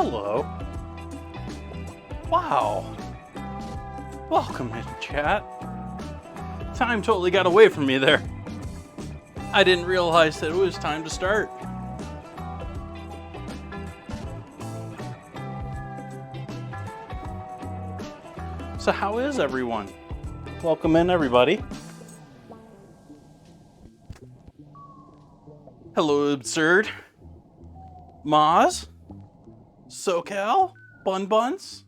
Hello. Wow. Welcome in, chat. Time totally got away from me there. I didn't realize that it was time to start. So how is everyone? Welcome in, everybody. Hello, Absurd. Moz. SoCal. Bun Buns.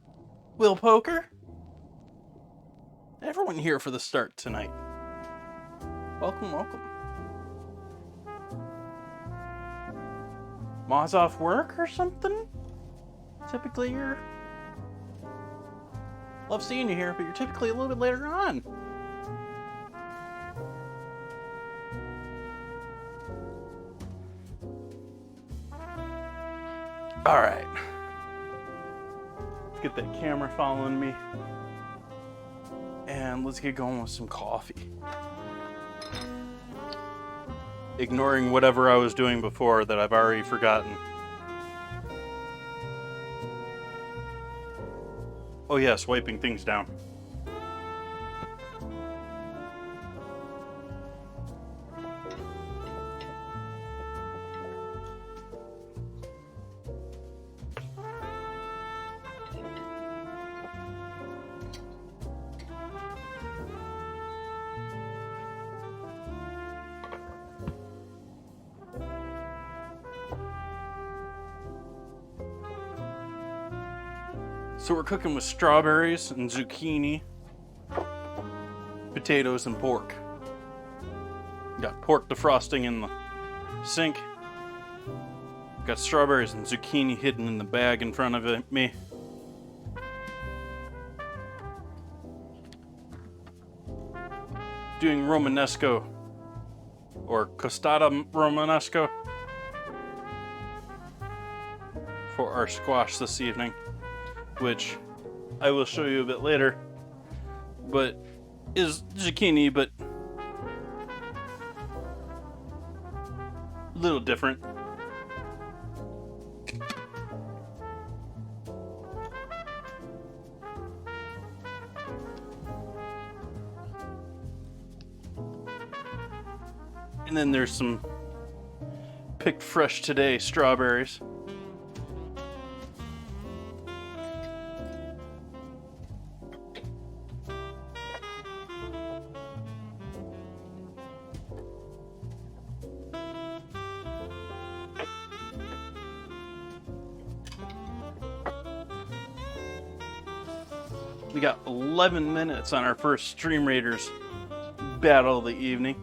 Will Poker. Everyone here for the start tonight. Welcome, welcome. Moz off work or something? Typically you're... Love seeing you here, but you're typically a little bit later on. Alright. Let's get that camera following me. And let's get going with some coffee. Ignoring whatever I was doing before that I've already forgotten. Oh yes, wiping things down. So we're cooking with strawberries and zucchini, potatoes and pork. Got pork defrosting in the sink. Got strawberries and zucchini hidden in the bag in front of me. Doing Romanesco, or costata Romanesco, for our squash this evening, which I will show you a bit later, but is zucchini, but a little different. And then there's some picked fresh today strawberries. We got 11 minutes on our first Stream Raiders battle of the evening.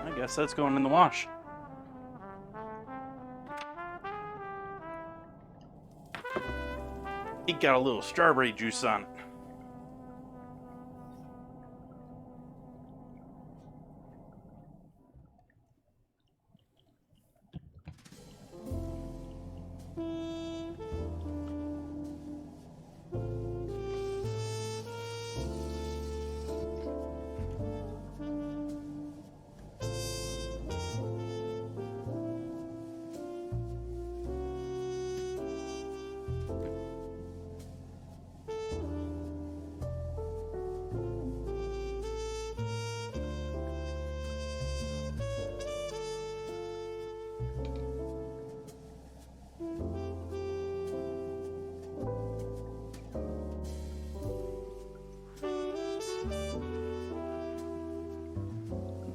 I guess that's going in the wash. It got a little strawberry juice on it.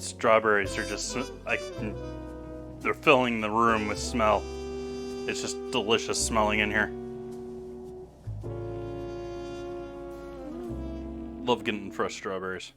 strawberries are just like they're filling the room with smell. It's just delicious smelling in here. Love getting fresh strawberries.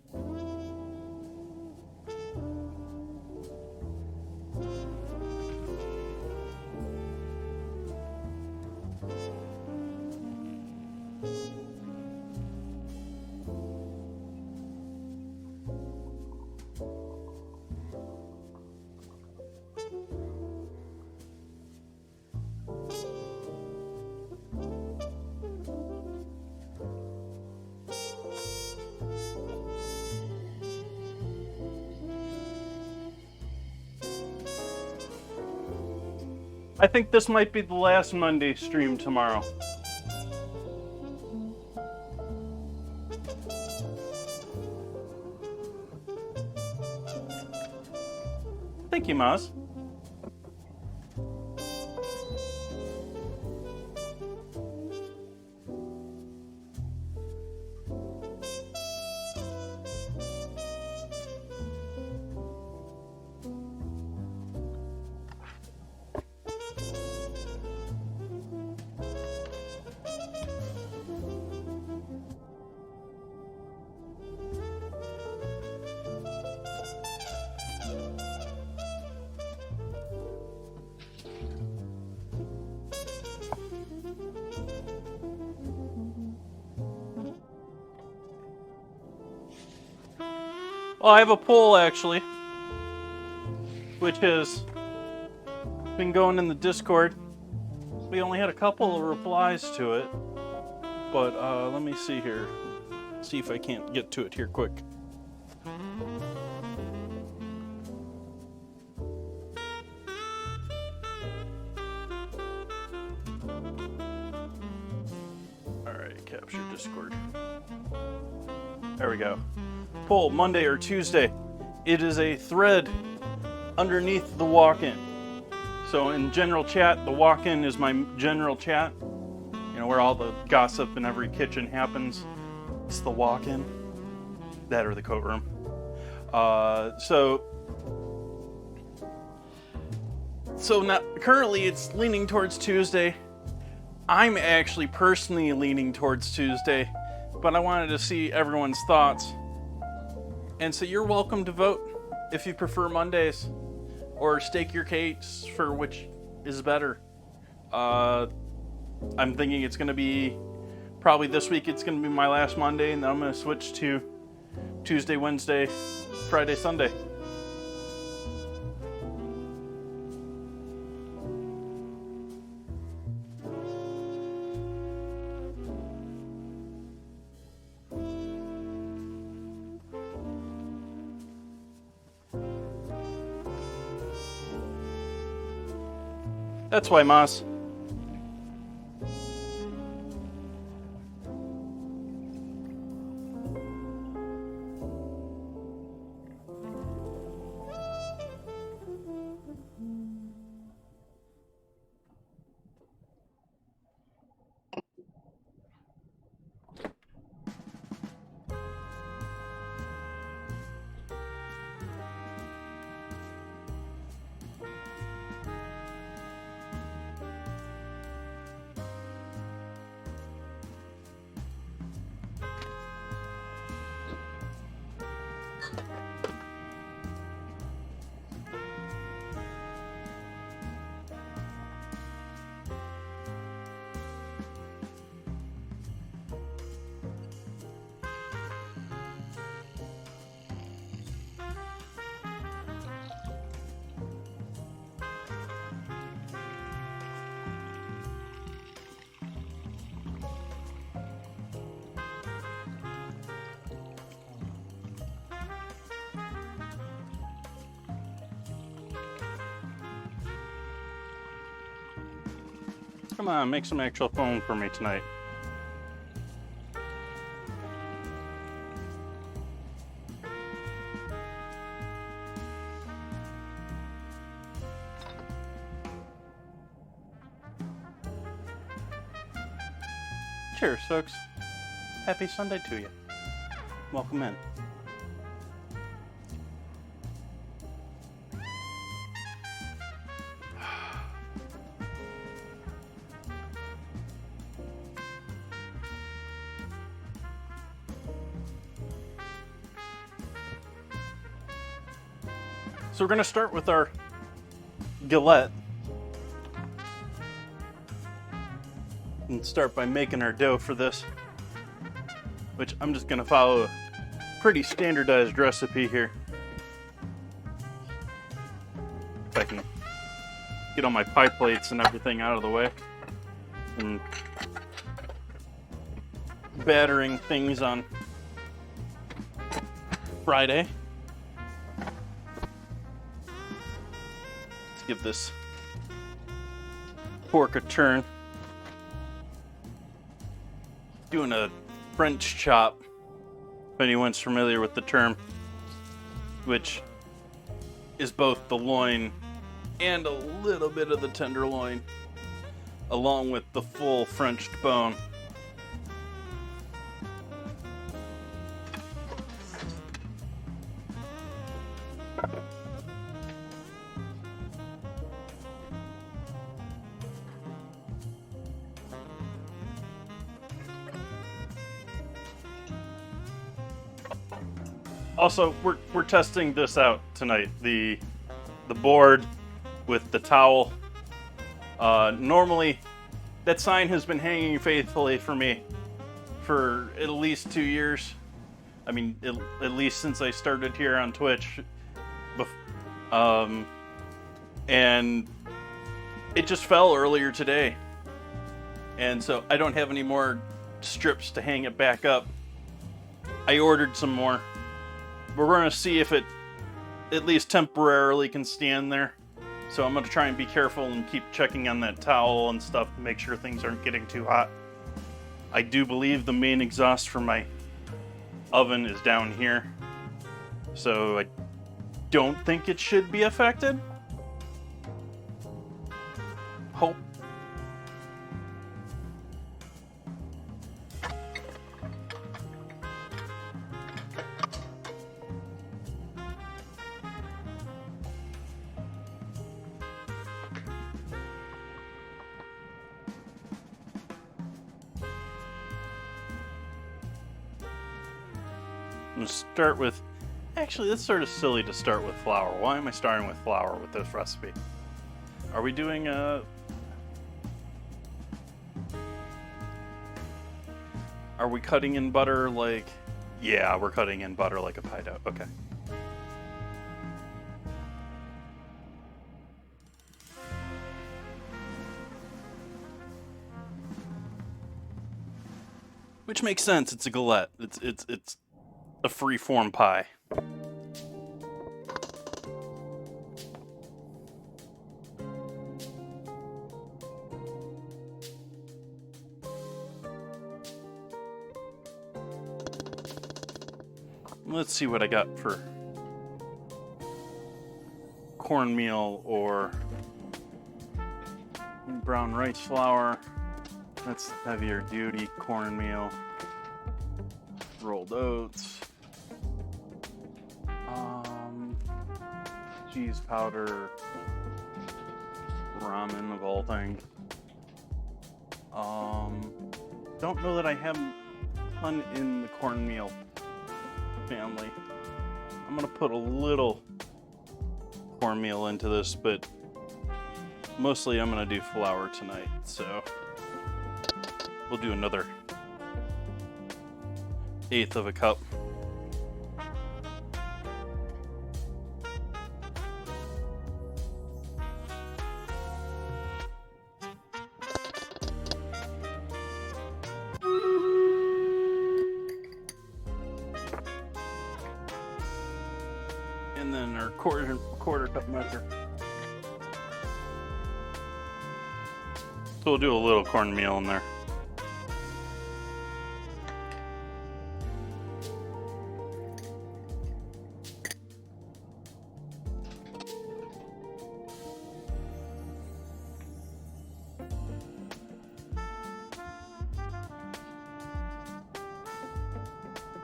I think this might be the last Monday stream tomorrow. Thank you, Maz. Well, I have a poll actually, which has been going in the Discord. We only had a couple of replies to it, but let me see here. See if I can't get to it here quick. Alright, capture Discord. There we go. Poll, Monday or Tuesday. It is a thread underneath the walk-in. So in general chat, the walk-in is my general chat. You know, where all the gossip in every kitchen happens. It's the walk-in. That or the coat room. So now, currently it's leaning towards Tuesday. I'm actually personally leaning towards Tuesday, but I wanted to see everyone's thoughts. And so you're welcome to vote if you prefer Mondays, or stake your case for which is better. I'm thinking it's going to be, probably this week it's going to be my last Monday, and then I'm going to switch to Tuesday, Wednesday, Friday, Sunday. That's why, Moss. Come on, make some actual foam for me tonight. Cheers, folks. Happy Sunday to you. Welcome in. So we're going to start with our galette. And start by making our dough for this, which I'm just going to follow a pretty standardized recipe here. If I can get all my pie plates and everything out of the way. And battering things on Friday. Let's give this pork a turn. Doing a French chop, if anyone's familiar with the term, which is both the loin and a little bit of the tenderloin, along with the full Frenched bone. Also, we're testing this out tonight. The board with the towel. Normally, that sign has been hanging faithfully for me for at least 2 years. I mean, at least since I started here on Twitch. And it just fell earlier today. And so I don't have any more strips to hang it back up. I ordered some more. We're going to see if it at least temporarily can stand there. So I'm going to try and be careful and keep checking on that towel and stuff to make sure things aren't getting too hot. I do believe the main exhaust for my oven is down here. So I don't think it should be affected. Hope. I'm going to start with... Actually, that's sort of silly to start with flour. Why am I starting with flour with this recipe? Are we doing a... Are we cutting in butter like... Yeah, we're cutting in butter like a pie dough. Okay. Which makes sense. It's a galette. It's a free-form pie. Let's see what I got for cornmeal or brown rice flour. That's heavier duty. Cornmeal, rolled oats, cheese powder, ramen of all things. Don't know that I have a ton in the cornmeal family. I'm gonna put a little cornmeal into this, but mostly I'm gonna do flour tonight, so we'll do another 1/8 of a cup. And then our quarter cup measure. So we'll do a little cornmeal in there.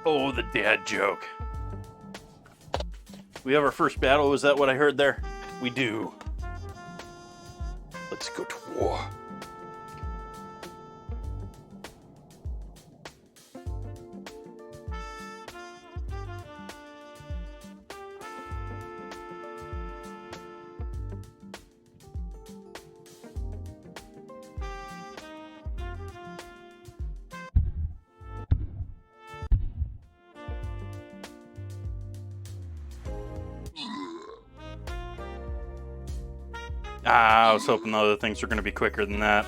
Oh, the dad joke. We have our first battle. Was that what I heard there? We do. Let's go to war. Ah, I was hoping the other things were going to be quicker than that.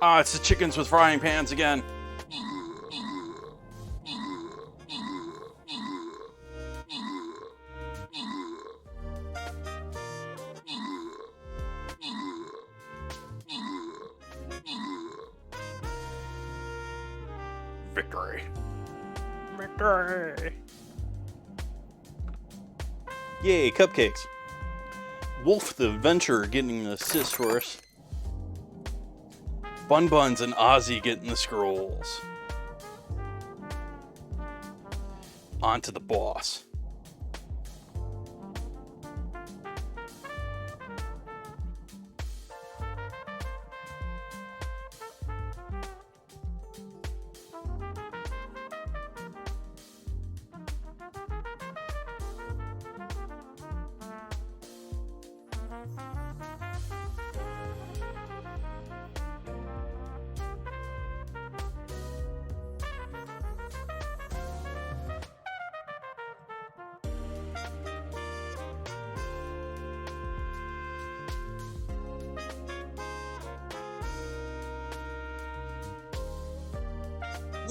Ah, it's the chickens with frying pans again. Victory. Victory. Yay, cupcakes. Wolf the Adventurer getting the assist for us. Bun Buns and Ozzy getting the scrolls. On to the boss.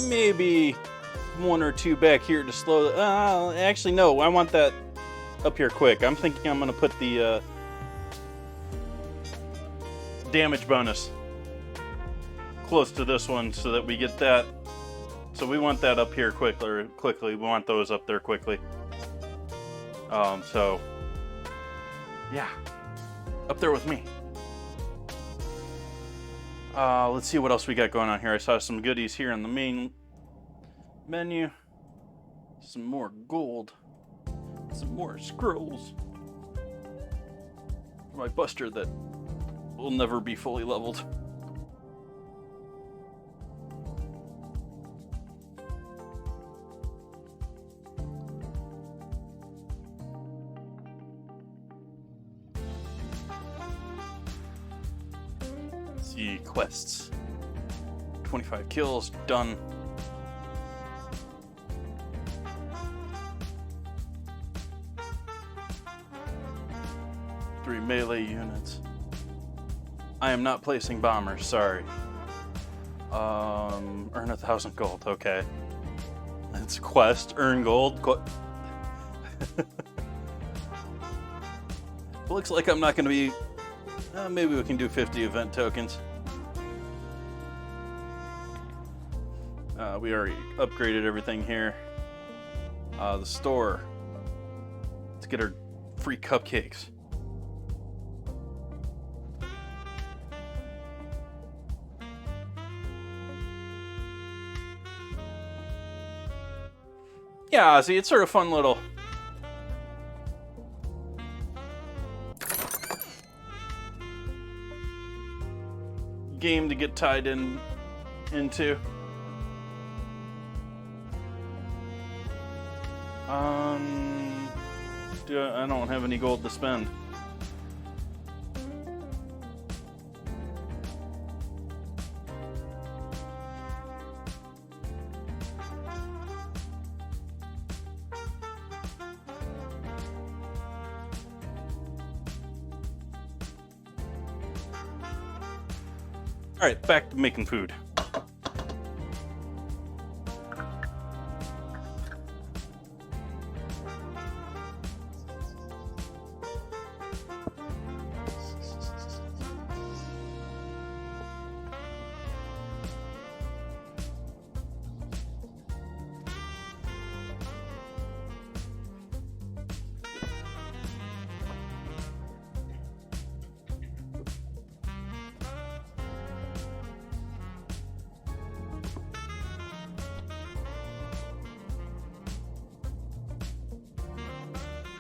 Maybe one or two back here to slow. Actually, no. I want that up here quick. I'm thinking I'm going to put the damage bonus close to this one so that we get that. So we want that up here quickly. We want those up there quickly. So yeah, up there with me. Let's see what else we got going on here. I saw some goodies here in the main menu. Some more gold. Some more scrolls. For my buster that will never be fully leveled. See, quests. 25 kills, done. Three melee units. I am not placing bombers, sorry. Earn 1,000 gold, okay. It's quest, earn gold. Looks like I'm not going to be... maybe we can do 50 event tokens. We already upgraded everything here. The store. Let's get our free cupcakes. Yeah, see, it's sort of fun little... game to get tied into. I don't have any gold to spend. All right, back to making food.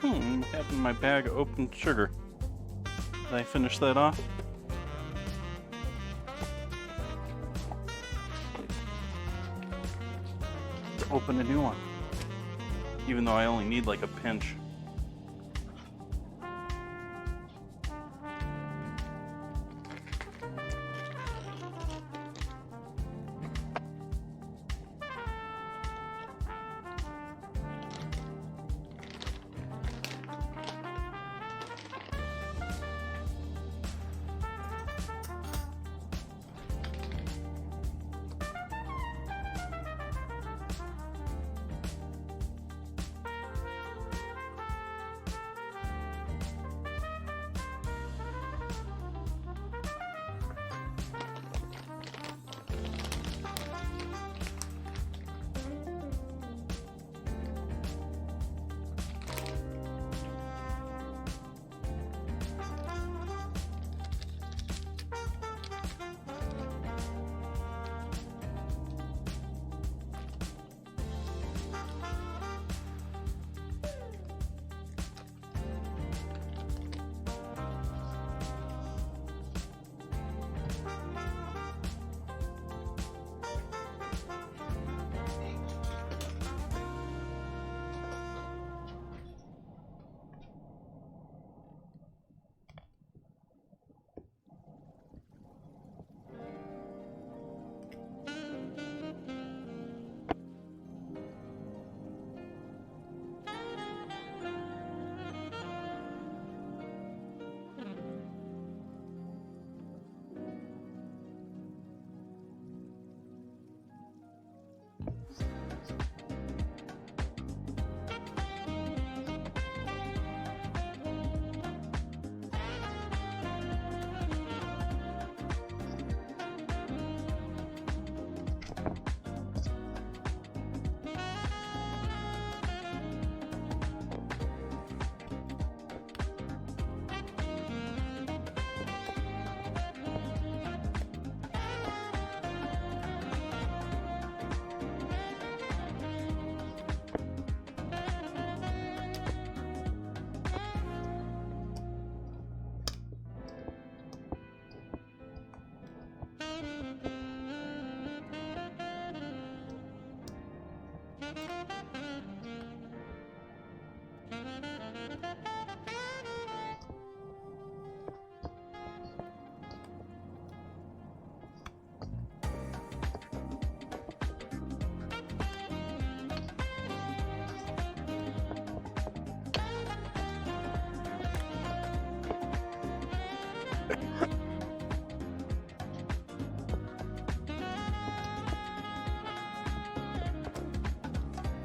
What happened to my bag of open sugar? Did I finish that off? Let's open a new one. Even though I only need like a pinch.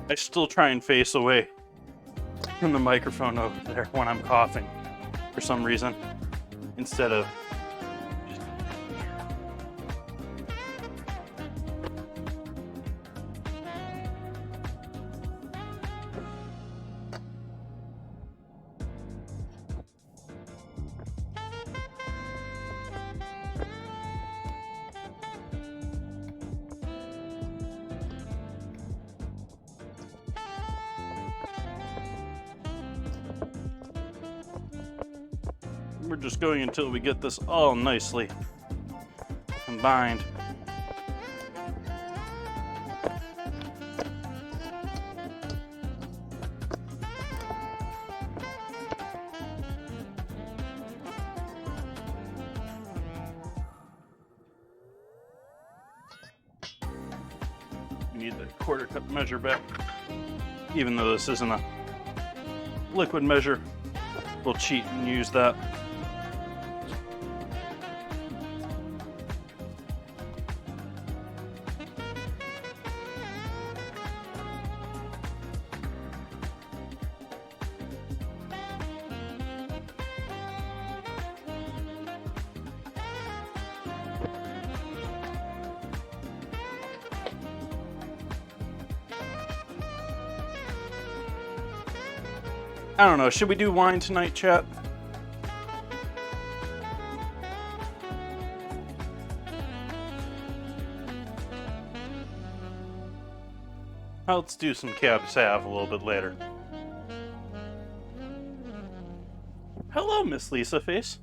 I still try and face away from the microphone over there when I'm coughing for some reason, instead of just... We're just going until we get this all nicely combined. We need the quarter cup measure back. Even though this isn't a liquid measure, we'll cheat and use that. I don't know, should we do wine tonight, chat? Let's do some Cab Sav a little bit later. Hello, Miss Lisa Face.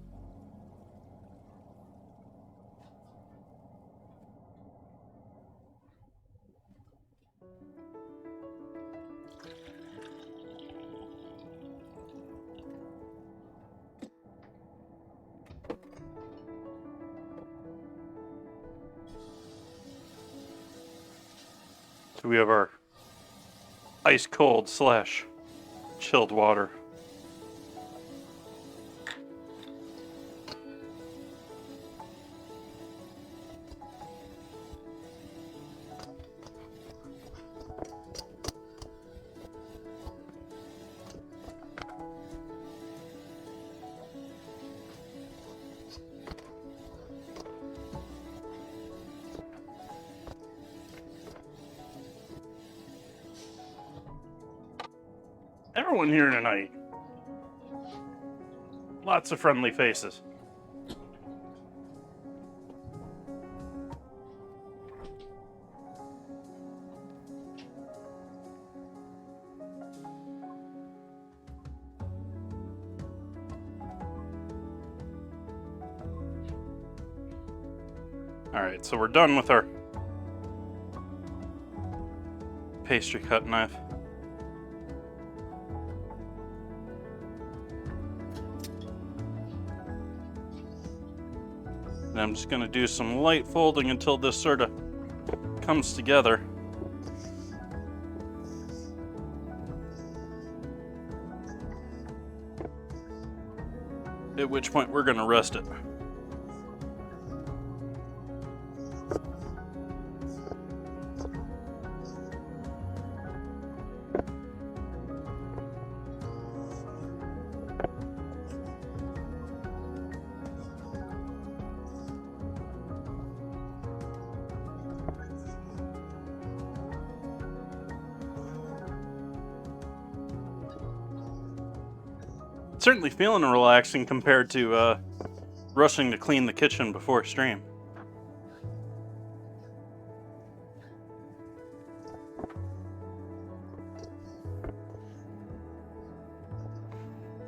So we have our ice cold / chilled water. Everyone here tonight. Lots of friendly faces. Alright, so we're done with our pastry cut knife. And I'm just going to do some light folding until this sort of comes together. At which point we're going to rest it. Certainly feeling relaxing compared to rushing to clean the kitchen before stream.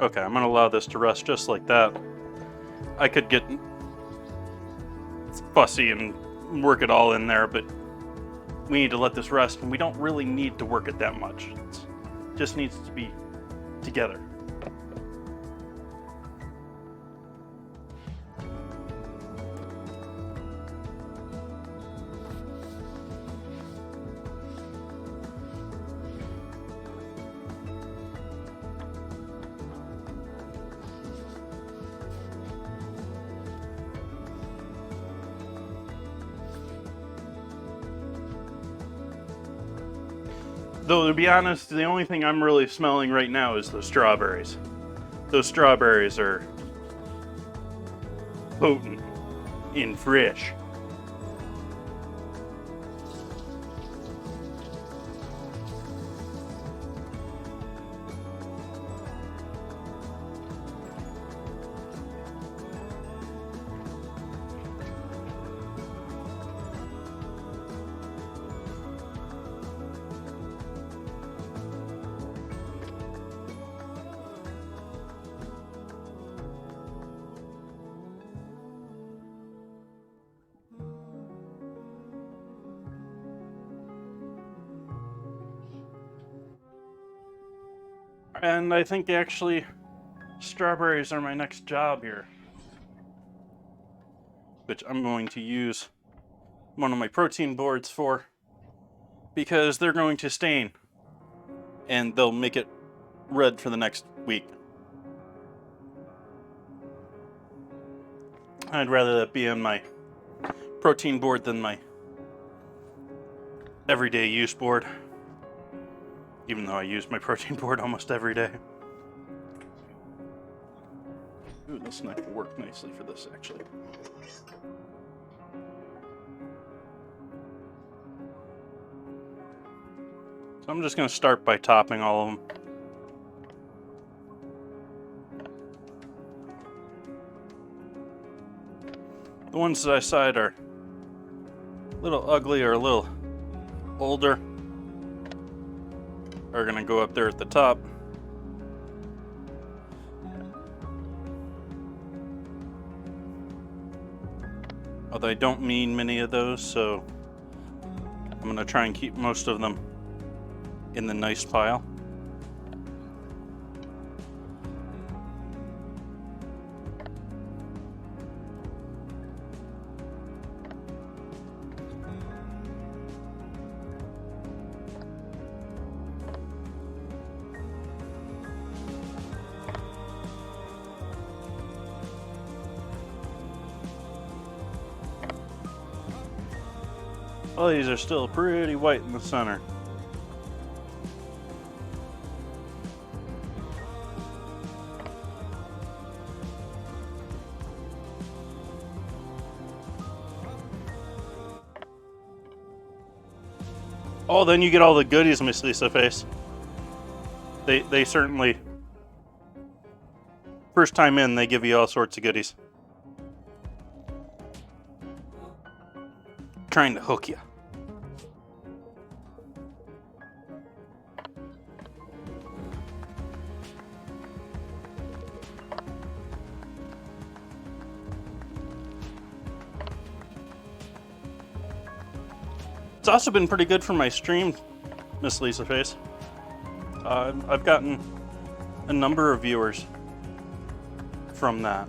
Okay, I'm going to allow this to rest just like that. I could get fussy and work it all in there, but we need to let this rest, and we don't really need to work it that much. It just needs to be together. Though, to be honest, the only thing I'm really smelling right now is those strawberries. Those strawberries are potent and fresh. And I think actually strawberries are my next job here, which I'm going to use one of my protein boards for, because they're going to stain and they'll make it red for the next week. I'd rather that be on my protein board than my everyday use board, even though I use my protein board almost every day. Ooh, this knife will work nicely for this, actually. So I'm just going to start by topping all of them. The ones that I decide are a little ugly or a little older are going to go up there at the top. Although I don't mean many of those, so I'm going to try and keep most of them in the nice pile. Well, these are still pretty white in the center. Oh, then you get all the goodies, Miss Lisa Face. They certainly, first time in, they give you all sorts of goodies. Trying to hook you. It's also been pretty good for my stream, Miss Lisa Face. I've gotten a number of viewers from that.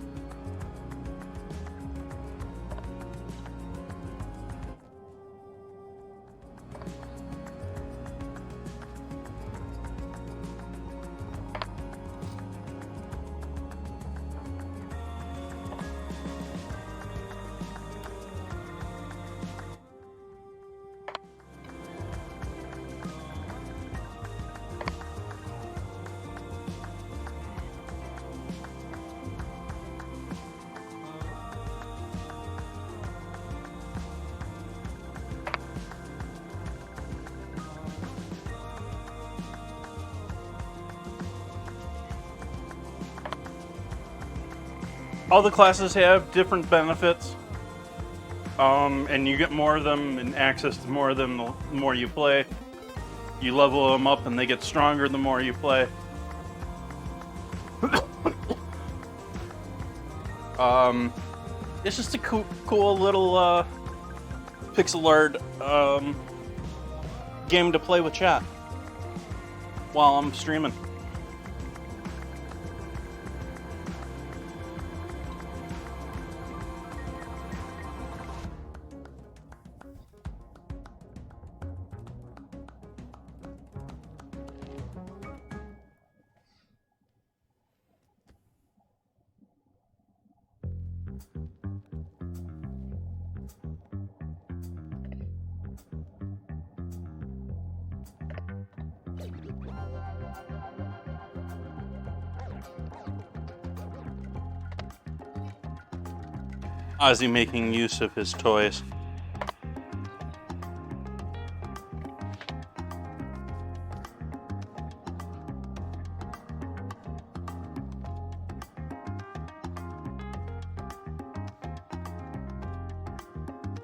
All the classes have different benefits, and you get more of them and access to more of them the more you play. You level them up and they get stronger the more you play. It's just a cool little pixel art game to play with chat while I'm streaming. Ozzy making use of his toys.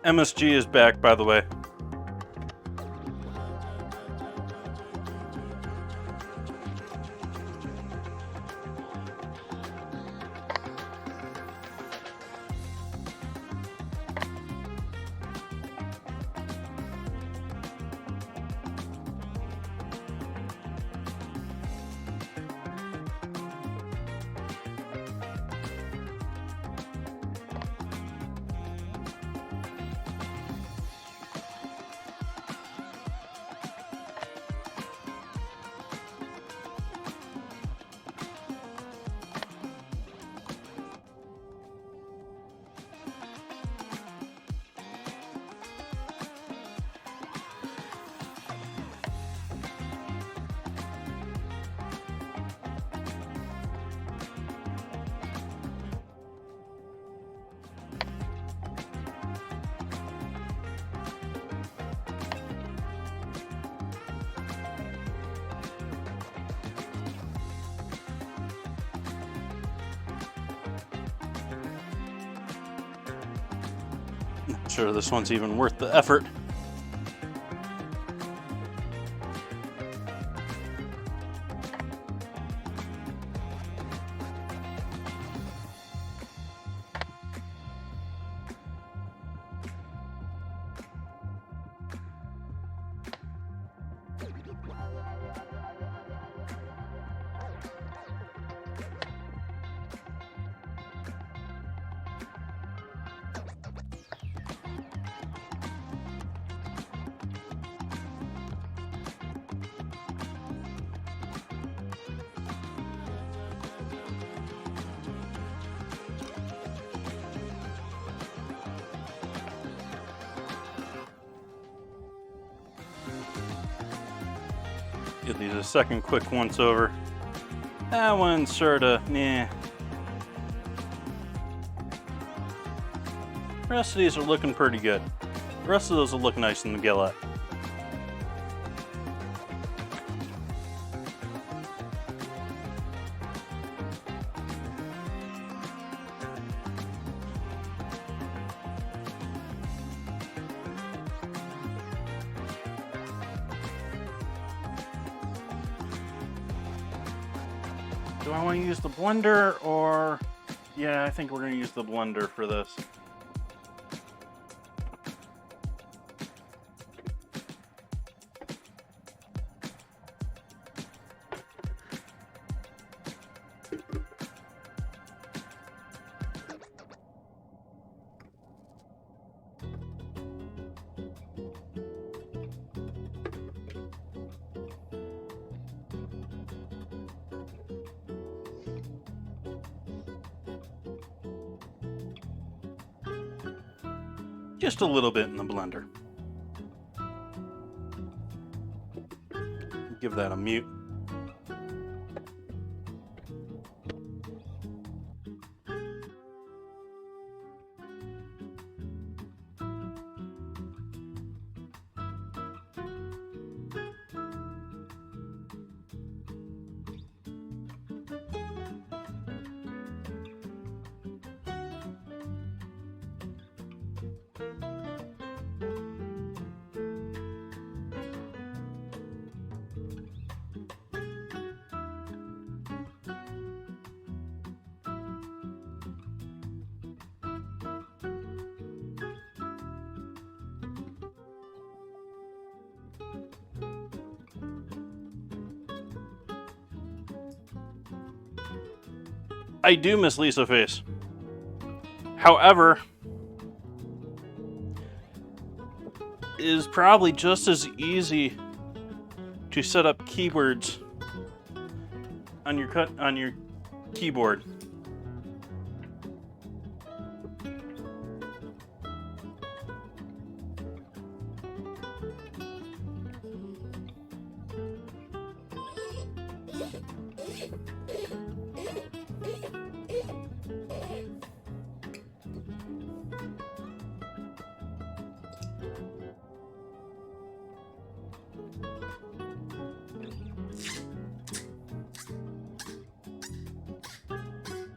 MSG is back, by the way. Not sure this one's even worth the effort. Give these a second quick once over. That one's sorta, nah. The rest of these are looking pretty good. The rest of those will look nice in the Galette. Do I want to use the blender or... Yeah, I think we're going to use the blender for this. Just a little bit in the blender. Give that a mute. I do miss Lisa Face. However, it is probably just as easy to set up keywords on your keyboard.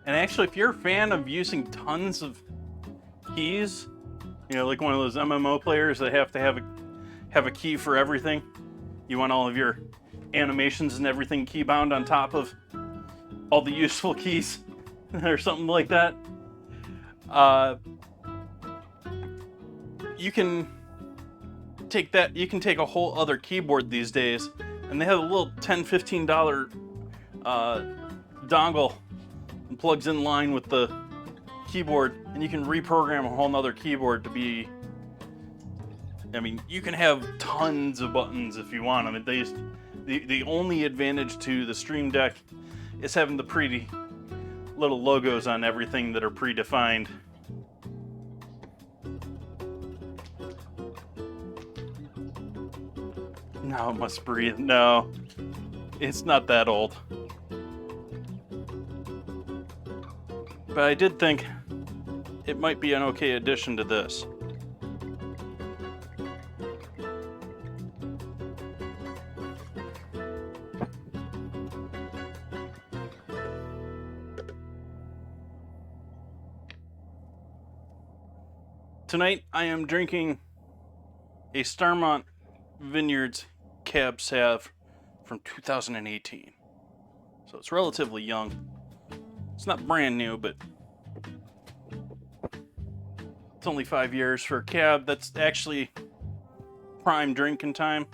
And actually, if you're a fan of using tons of keys, you know, like one of those MMO players that have to have a key for everything, you want all of your animations and everything keybound on top of all the useful keys or something like that. You can take a whole other keyboard these days, and they have a little $10-15 dongle and plugs in line with the keyboard, and you can reprogram a whole nother keyboard to be, I mean, you can have tons of buttons if you want. I mean, the only advantage to the Stream Deck is having the pretty little logos on everything that are predefined. Now it must breathe. No, it's not that old. But I did think it might be an okay addition to this. Tonight I am drinking a Starmont Vineyards Cab Sav from 2018. So it's relatively young. It's not brand new, but it's only 5 years for a cab. That's actually prime drinking time.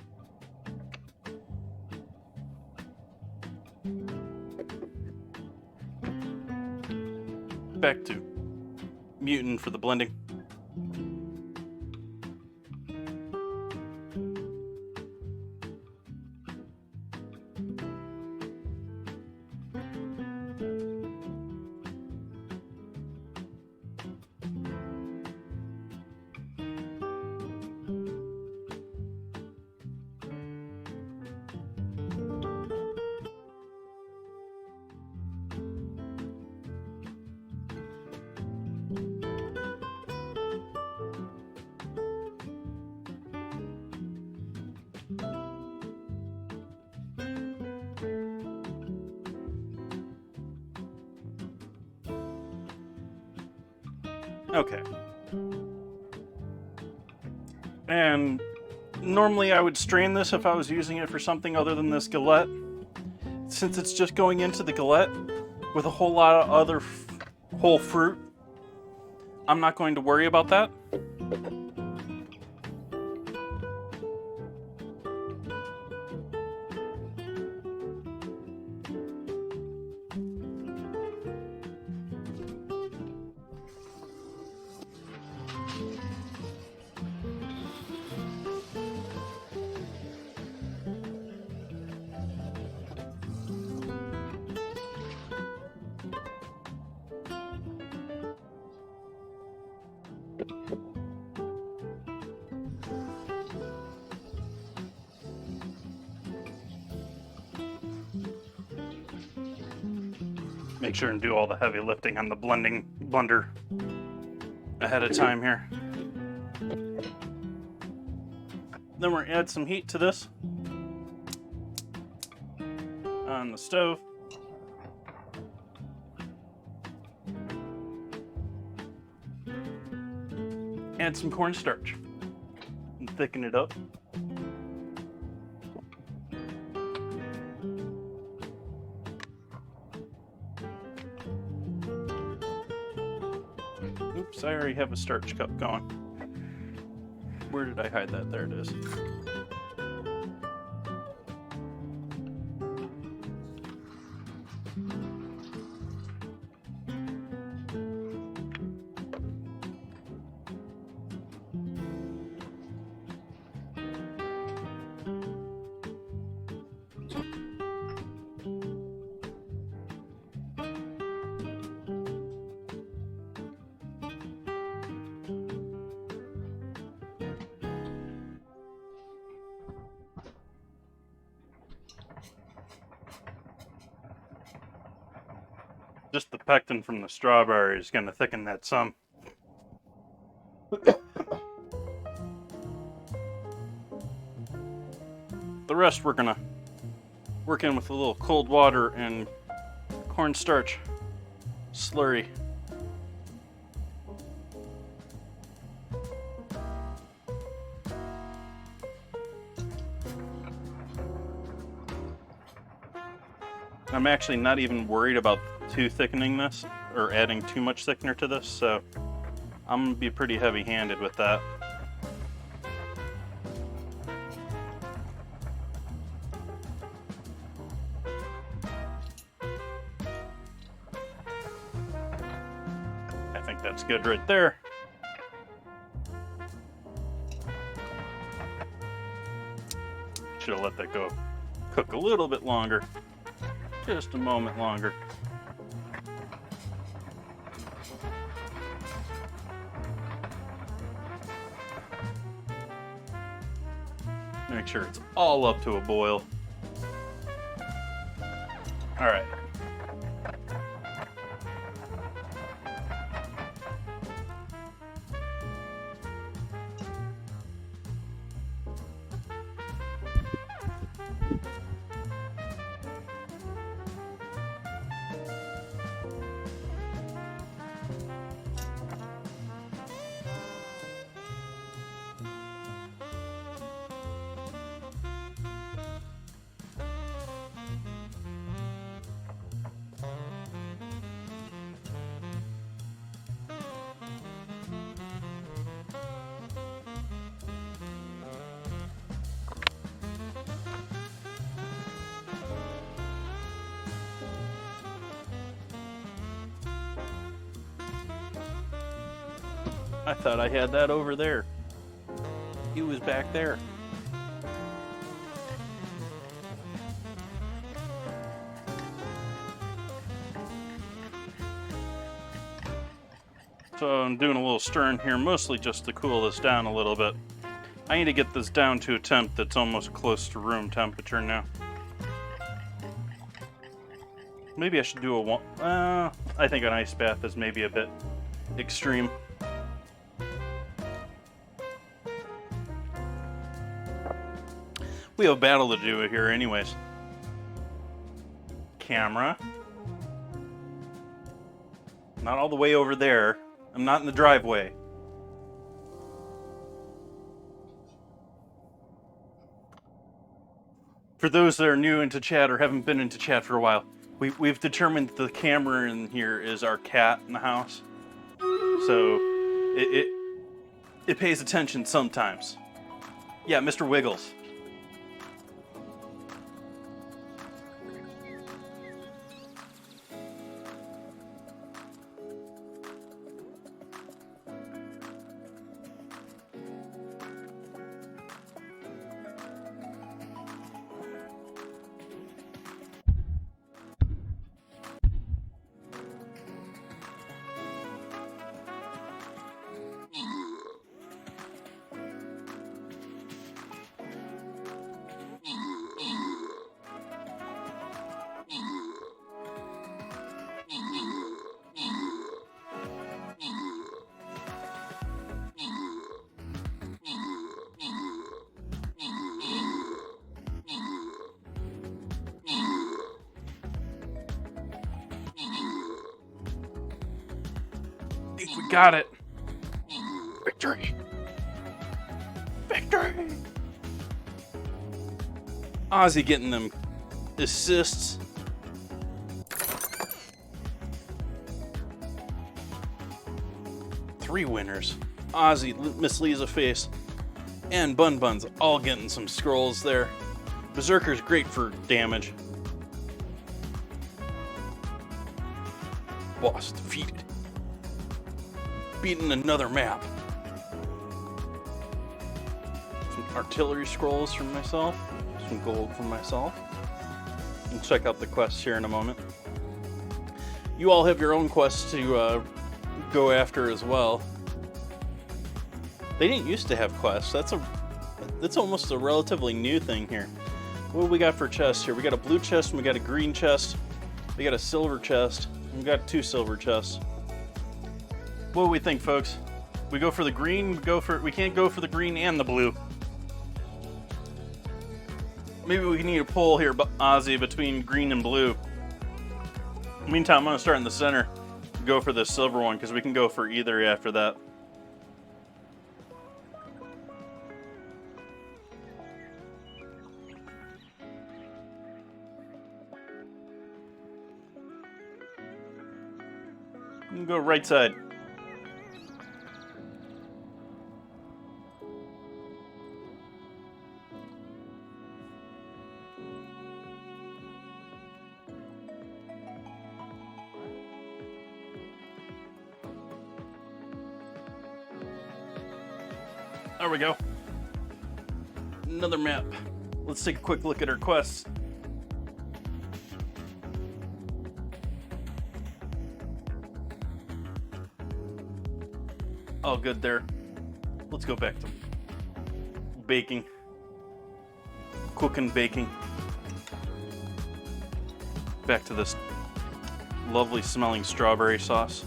Back to Mutant for the blending. Okay. And normally I would strain this if I was using it for something other than this Galette. Since it's just going into the Galette with a whole lot of other whole fruit, I'm not going to worry about that. Make sure and do all the heavy lifting on the blender ahead of time here. Then we're gonna add some heat to this on the stove. Add some cornstarch and thicken it up. Oops, I already have a starch cup going. Where did I hide that? There it is. Just the pectin from the strawberry is going to thicken that some. The rest we're going to work in with a little cold water and cornstarch slurry. I'm actually not even worried about too thickening this or adding too much thickener to this, so I'm gonna be pretty heavy-handed with that. I think that's good right there. Should have let that go cook a little bit longer. Just a moment longer. Make sure it's all up to a boil. All right. I thought I had that over there. He was back there. So I'm doing a little stirring here, mostly just to cool this down a little bit. I need to get this down to a temp that's almost close to room temperature now. Maybe I should do a one. I think an ice bath is maybe a bit extreme. We have a battle to do here anyways. Camera. Not all the way over there. I'm not in the driveway. For those that are new into chat or haven't been into chat for a while, we've determined that the camera in here is our cat in the house. So it pays attention sometimes. Yeah, Mr. Wiggles. We got it. Victory. Victory. Ozzy getting them assists. Three winners. Ozzy, Miss Lisa Face, and Bun Bun's all getting some scrolls there. Berserker's great for damage. Boss defeated. Beating another map. Some artillery scrolls from myself. Some gold from myself. We'll check out the quests here in a moment. You all have your own quests to go after as well. They didn't used to have quests. That's almost a relatively new thing here. What do we got for chests here? We got a blue chest and we got a green chest. We got a silver chest. We've got 2 silver chests. What do we think, folks? We go for the green, we can't go for the green and the blue. Maybe we need a poll here, Ozzy, between green and blue. Meantime, I'm going to start in the center. Go for the silver one, because we can go for either after that. You can go right side. There we go. Another map. Let's take a quick look at our quests. All good there. Let's go back to baking. Cooking, baking. Back to this lovely smelling strawberry sauce.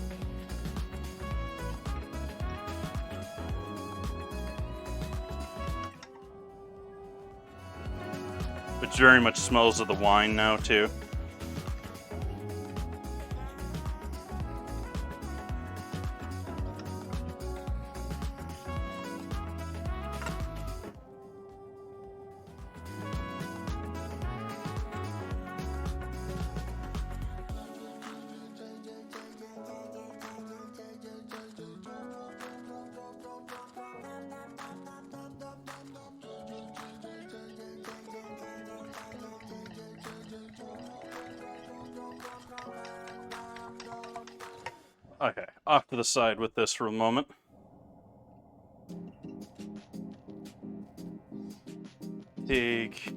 Which very much smells of the wine now, too. Okay, off to the side with this for a moment. Take...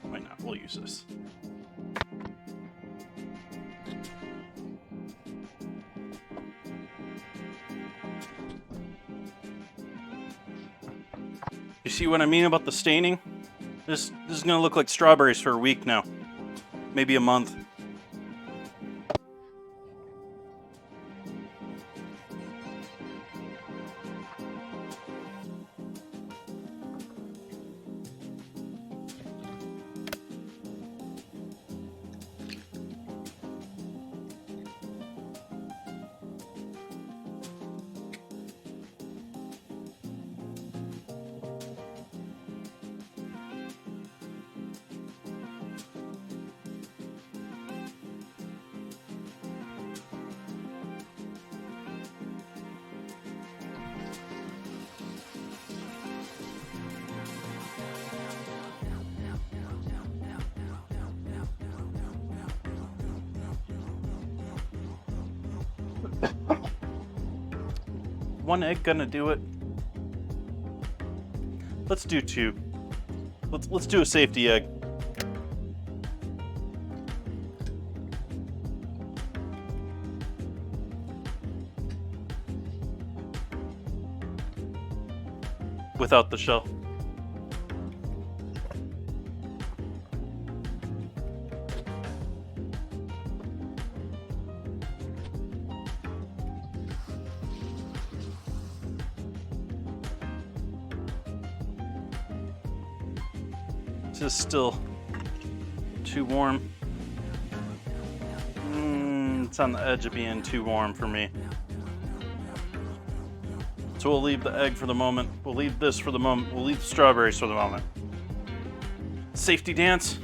Why not? We'll use this. You see what I mean about the staining? This is gonna look like strawberries for a week now. Maybe a month. One egg gonna do it? Let's do 2. Let's do a safety egg. Without the shell. This is still too warm. It's on the edge of being too warm for me. So we'll leave the egg for the moment. We'll leave this for the moment. We'll leave the strawberries for the moment. Safety dance.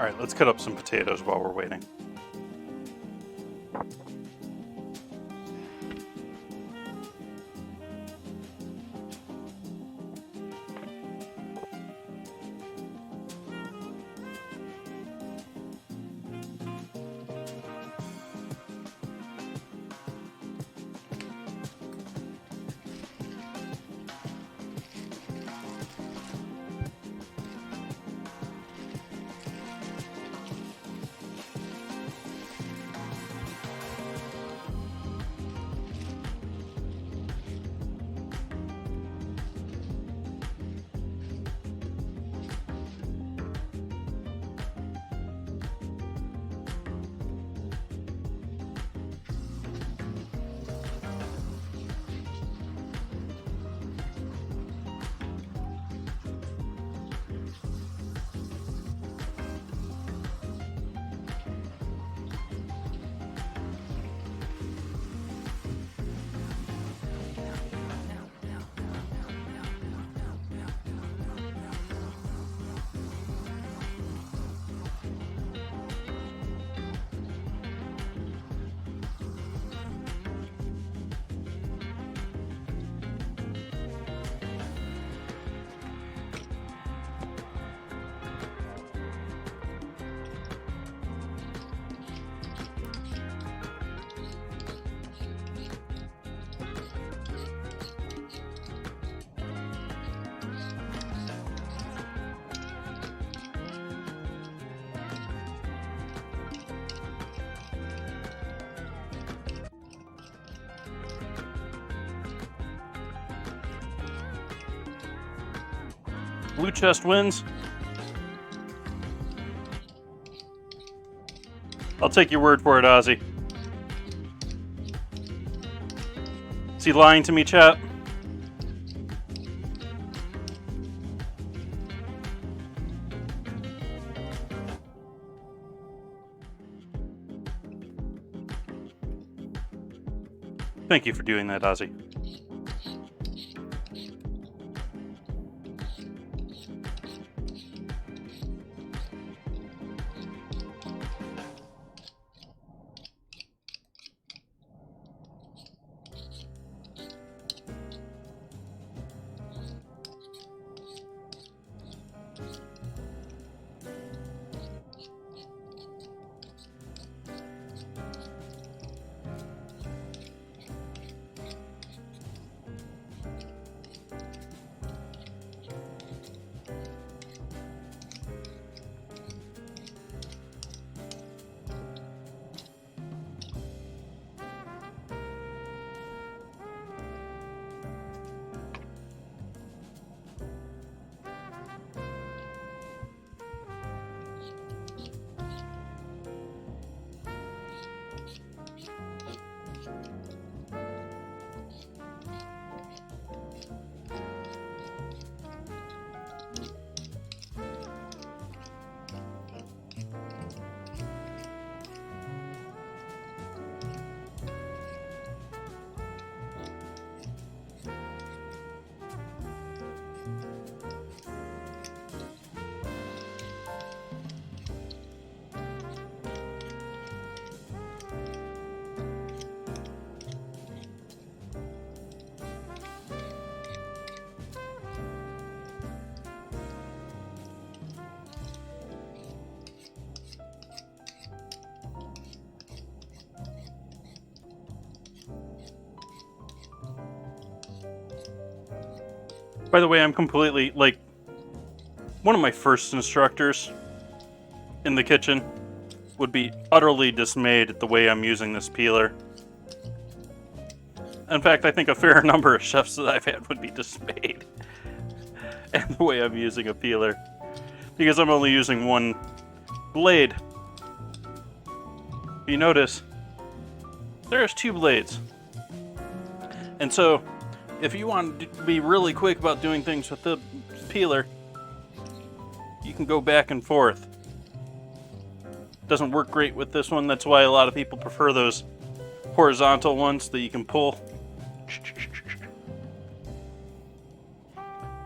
Alright, let's cut up some potatoes while we're waiting. Blue chest wins. I'll take your word for it, Ozzy. Is he lying to me, chat? Thank you for doing that, Ozzy. By the way, I'm completely, like, one of my first instructors in the kitchen would be utterly dismayed at the way I'm using this peeler. In fact, I think a fair number of chefs that I've had would be dismayed at the way I'm using a peeler. Because I'm only using one blade. If you notice, there's two blades. And so, if you want to be really quick about doing things with the peeler, you can go back and forth. Doesn't work great with this one, that's why a lot of people prefer those horizontal ones that you can pull.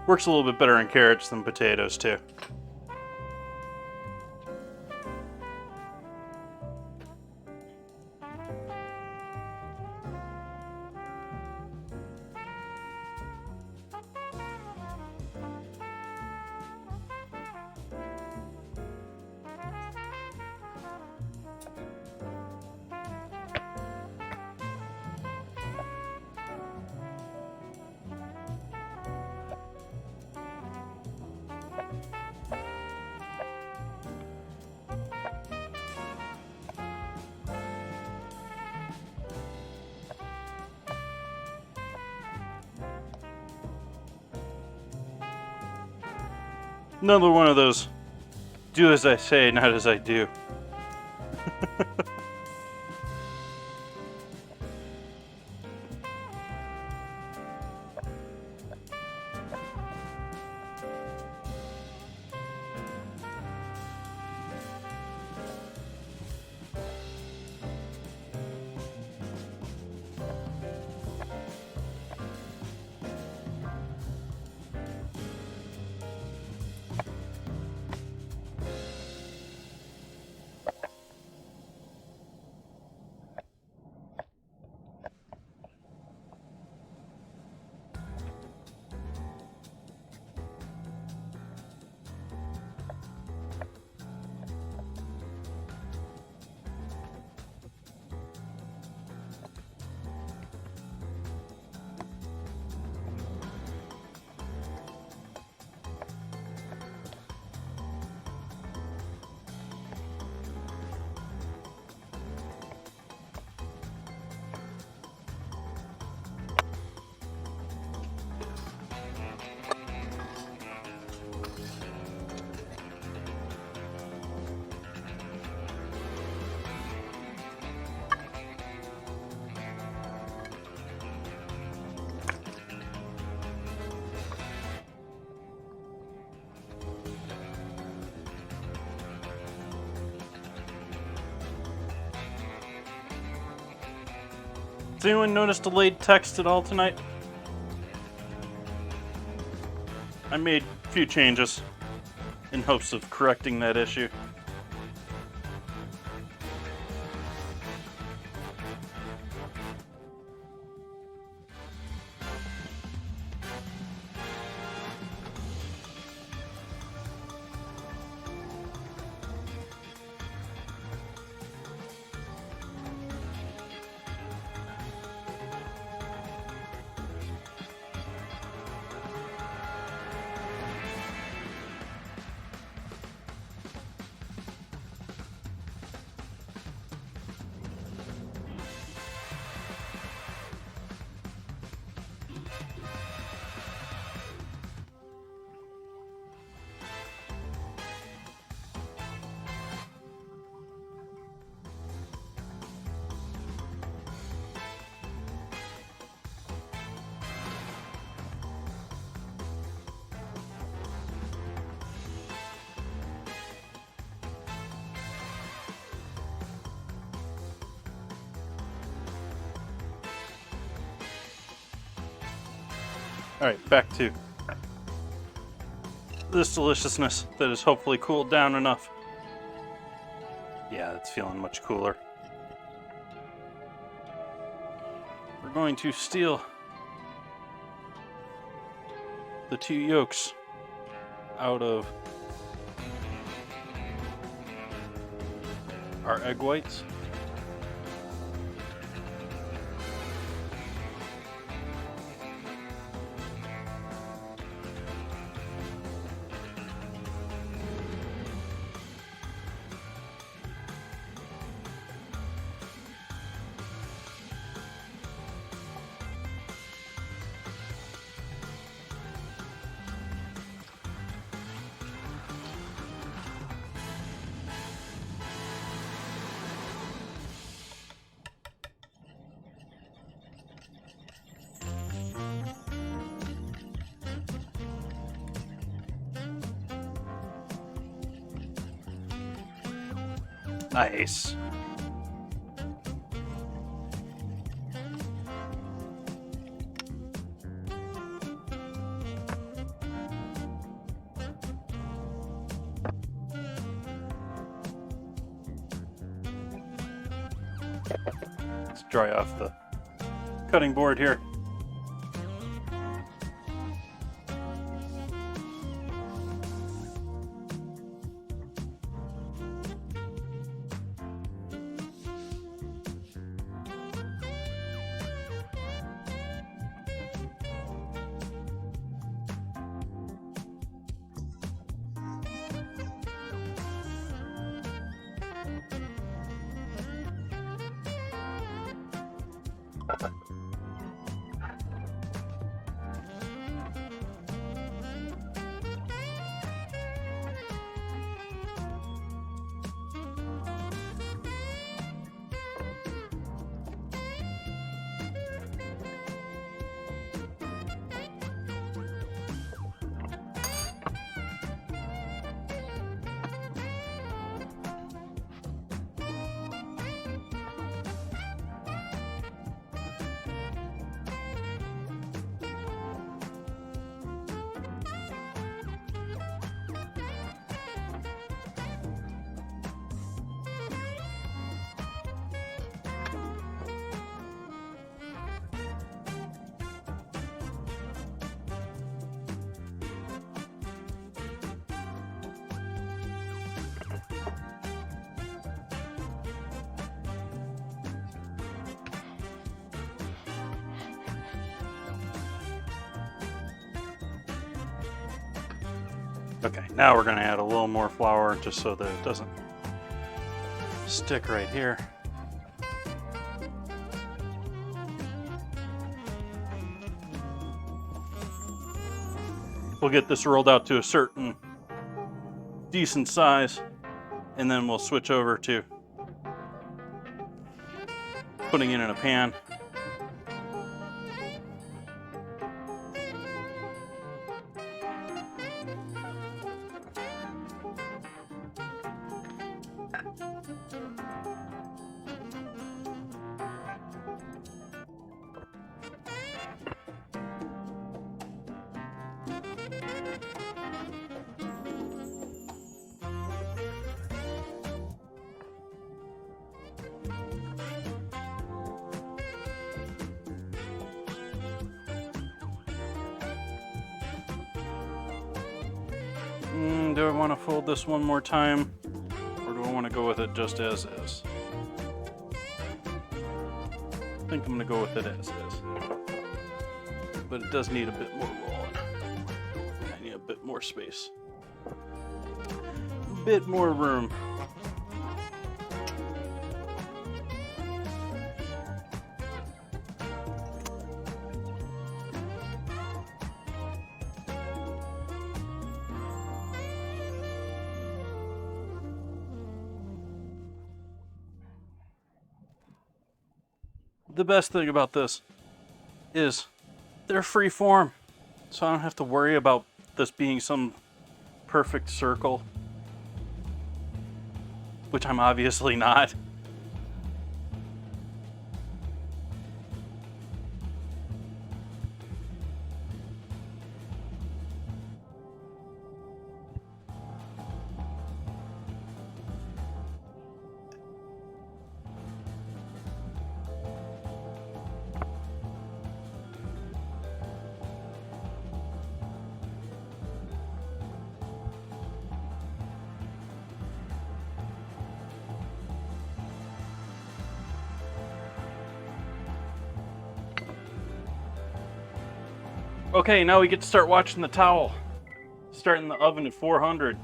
Works a little bit better in carrots than potatoes, too. Another one of those do as I say, not as I do. Has anyone noticed delayed text at all tonight? I made a few changes in hopes of correcting that issue. Alright, back to this deliciousness that is hopefully cooled down enough. Yeah, it's feeling much cooler. We're going to steal the 2 yolks out of our egg whites. Nice. Let's dry off the cutting board here. Okay, now we're going to add a little more flour just so that it doesn't stick right here. We'll get this rolled out to a certain decent size, and then we'll switch over to putting it in a pan. Do I want to fold this one more time, or do I want to go with it just as is? I think I'm going to go with it as is. But it does need a bit more rolling. I need a bit more space. A bit more room. The best thing about this is they're free form, so I don't have to worry about this being some perfect circle, which I'm obviously not. Okay, now we get to start watching the towel. Starting the oven at 400.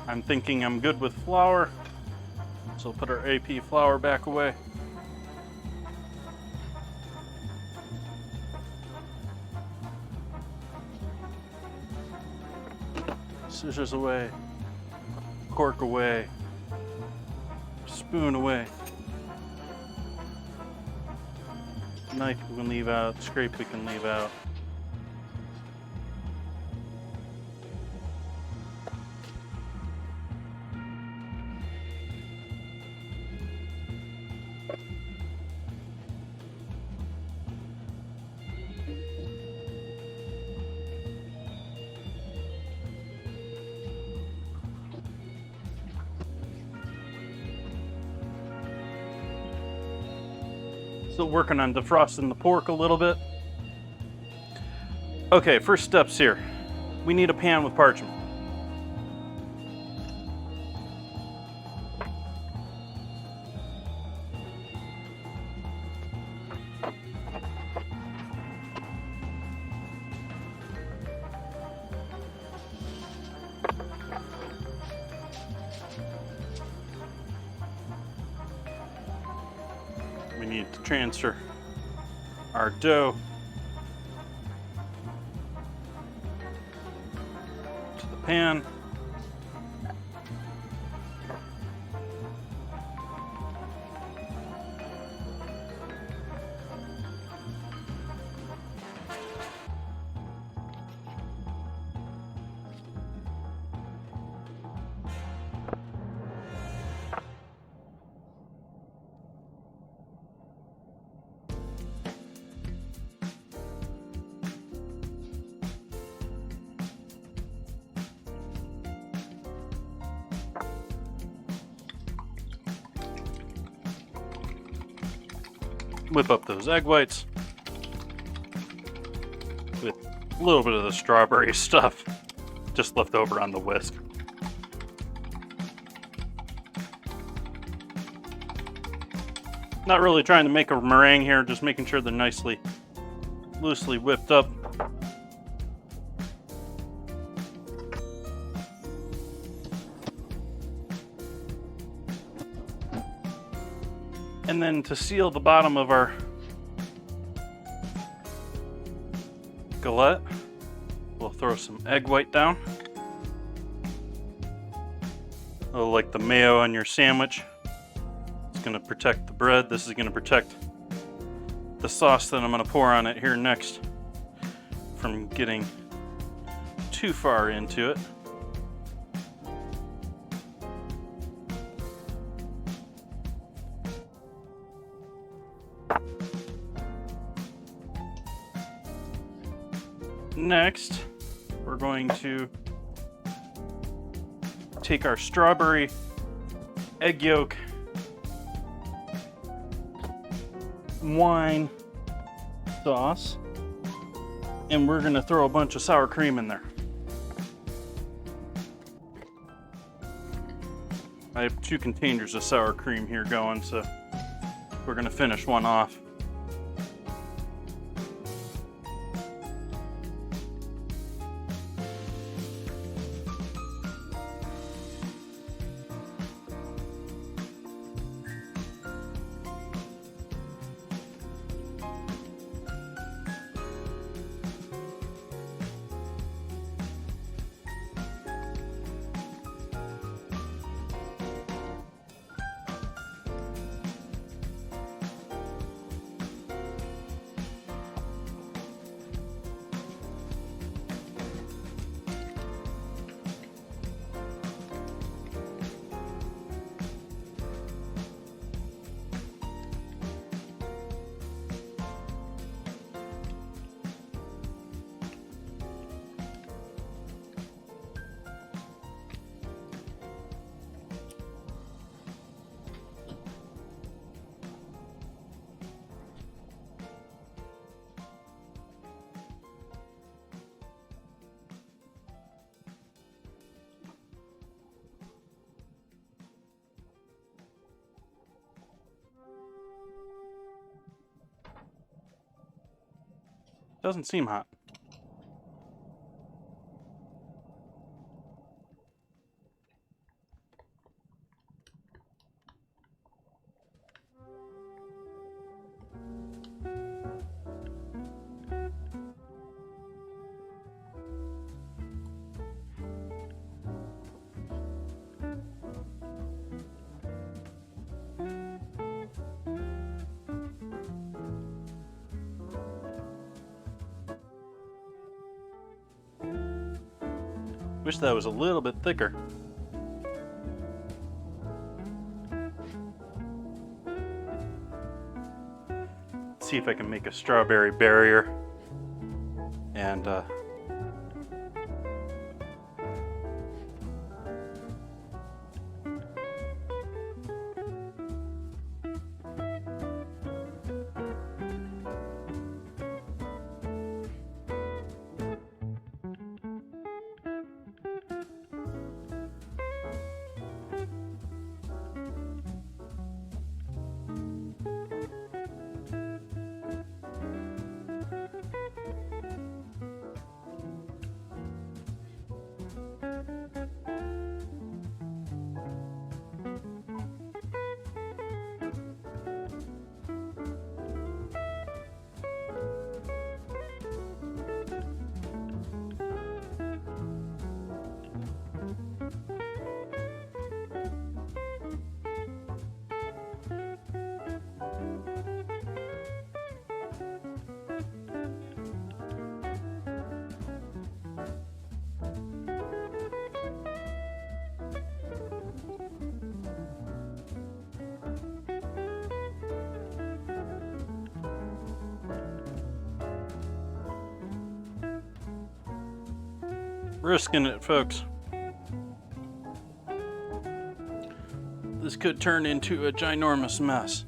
I'm thinking I'm good with flour, so we'll put our AP flour back away. Scissors away, cork away, spoon away. Knife we can leave out, scrape we can leave out. Still working on defrosting the pork a little bit. Okay, first steps here. We need a pan with parchment. We need to transfer our dough to the pan. Whip up those egg whites with a little bit of the strawberry stuff just left over on the whisk. Not really trying to make a meringue here, just making sure they're nicely, loosely whipped up. And then to seal the bottom of our galette, we'll throw some egg white down. Oh, like the mayo on your sandwich. It's going to protect the bread. This is going to protect the sauce that I'm going to pour on it here next from getting too far into it. Next, we're going to take our strawberry egg yolk wine sauce, and we're going to throw a bunch of sour cream in there. I have 2 containers of sour cream here going, so we're going to finish one off. Doesn't seem hot. Wish that was a little bit thicker. Let's see if I can make a strawberry barrier and risking it, folks. This could turn into a ginormous mess.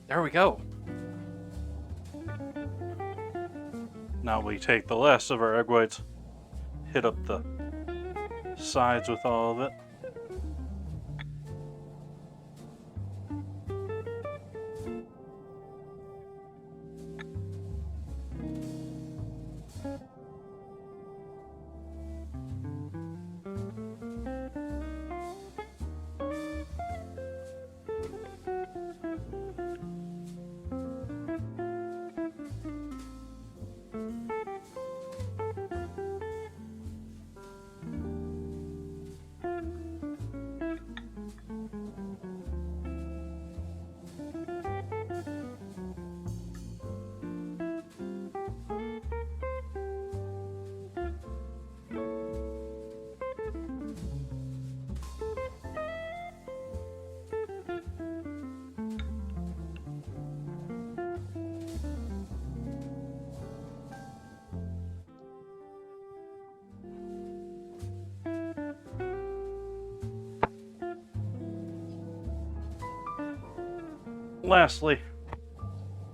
There we go. Now we take the last of our egg whites, hit up the sides with all of it. Lastly,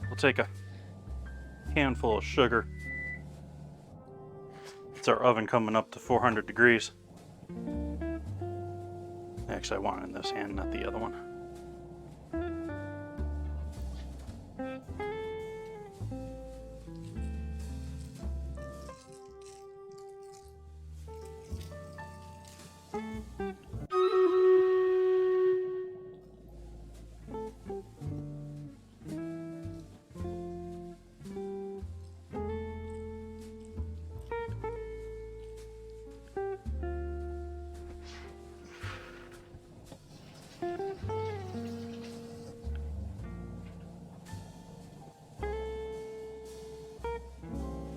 we'll take a handful of sugar. It's our oven coming up to 400 degrees. Actually, I want it in this hand, not the other one.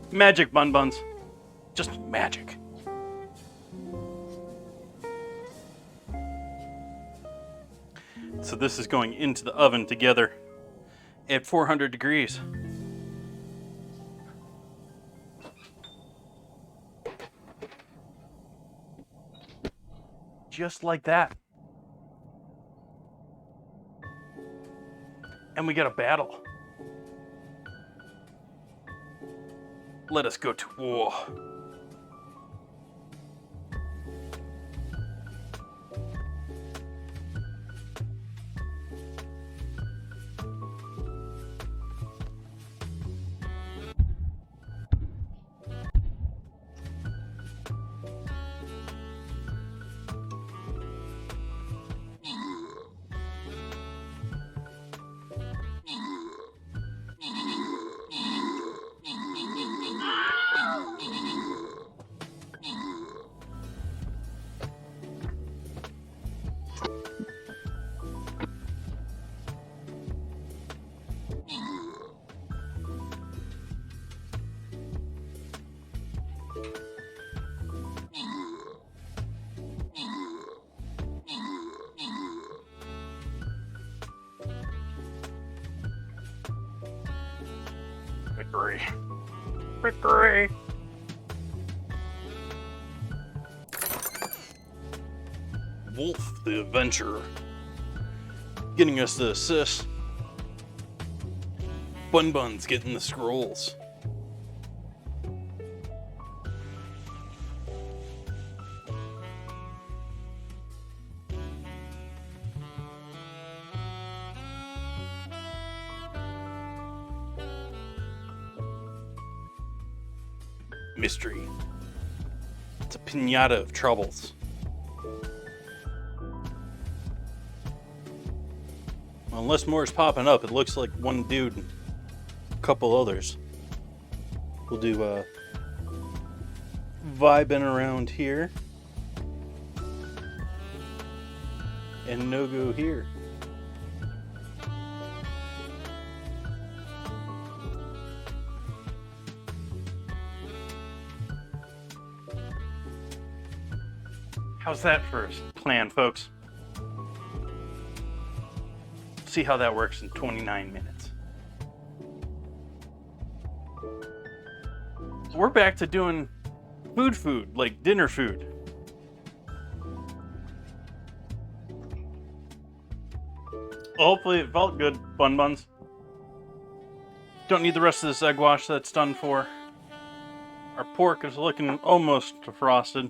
Magic, Bun Buns. Just magic. So this is going into the oven together at 400 degrees. Just like that. And we get a battle. Let us go to war. Victory. Victory! Wolf the Adventurer. Getting us the assist. Bun Bun's getting the scrolls. Mystery. It's a piñata of troubles. Well, unless more is popping up, it looks like one dude and a couple others. We'll do vibing around here. And no go here. How's that for a plan, folks? See how that works in 29 minutes. So we're back to doing food, like dinner food. Hopefully it felt good, Bun Buns. Don't need the rest of this egg wash, that's done for. Our pork is looking almost defrosted.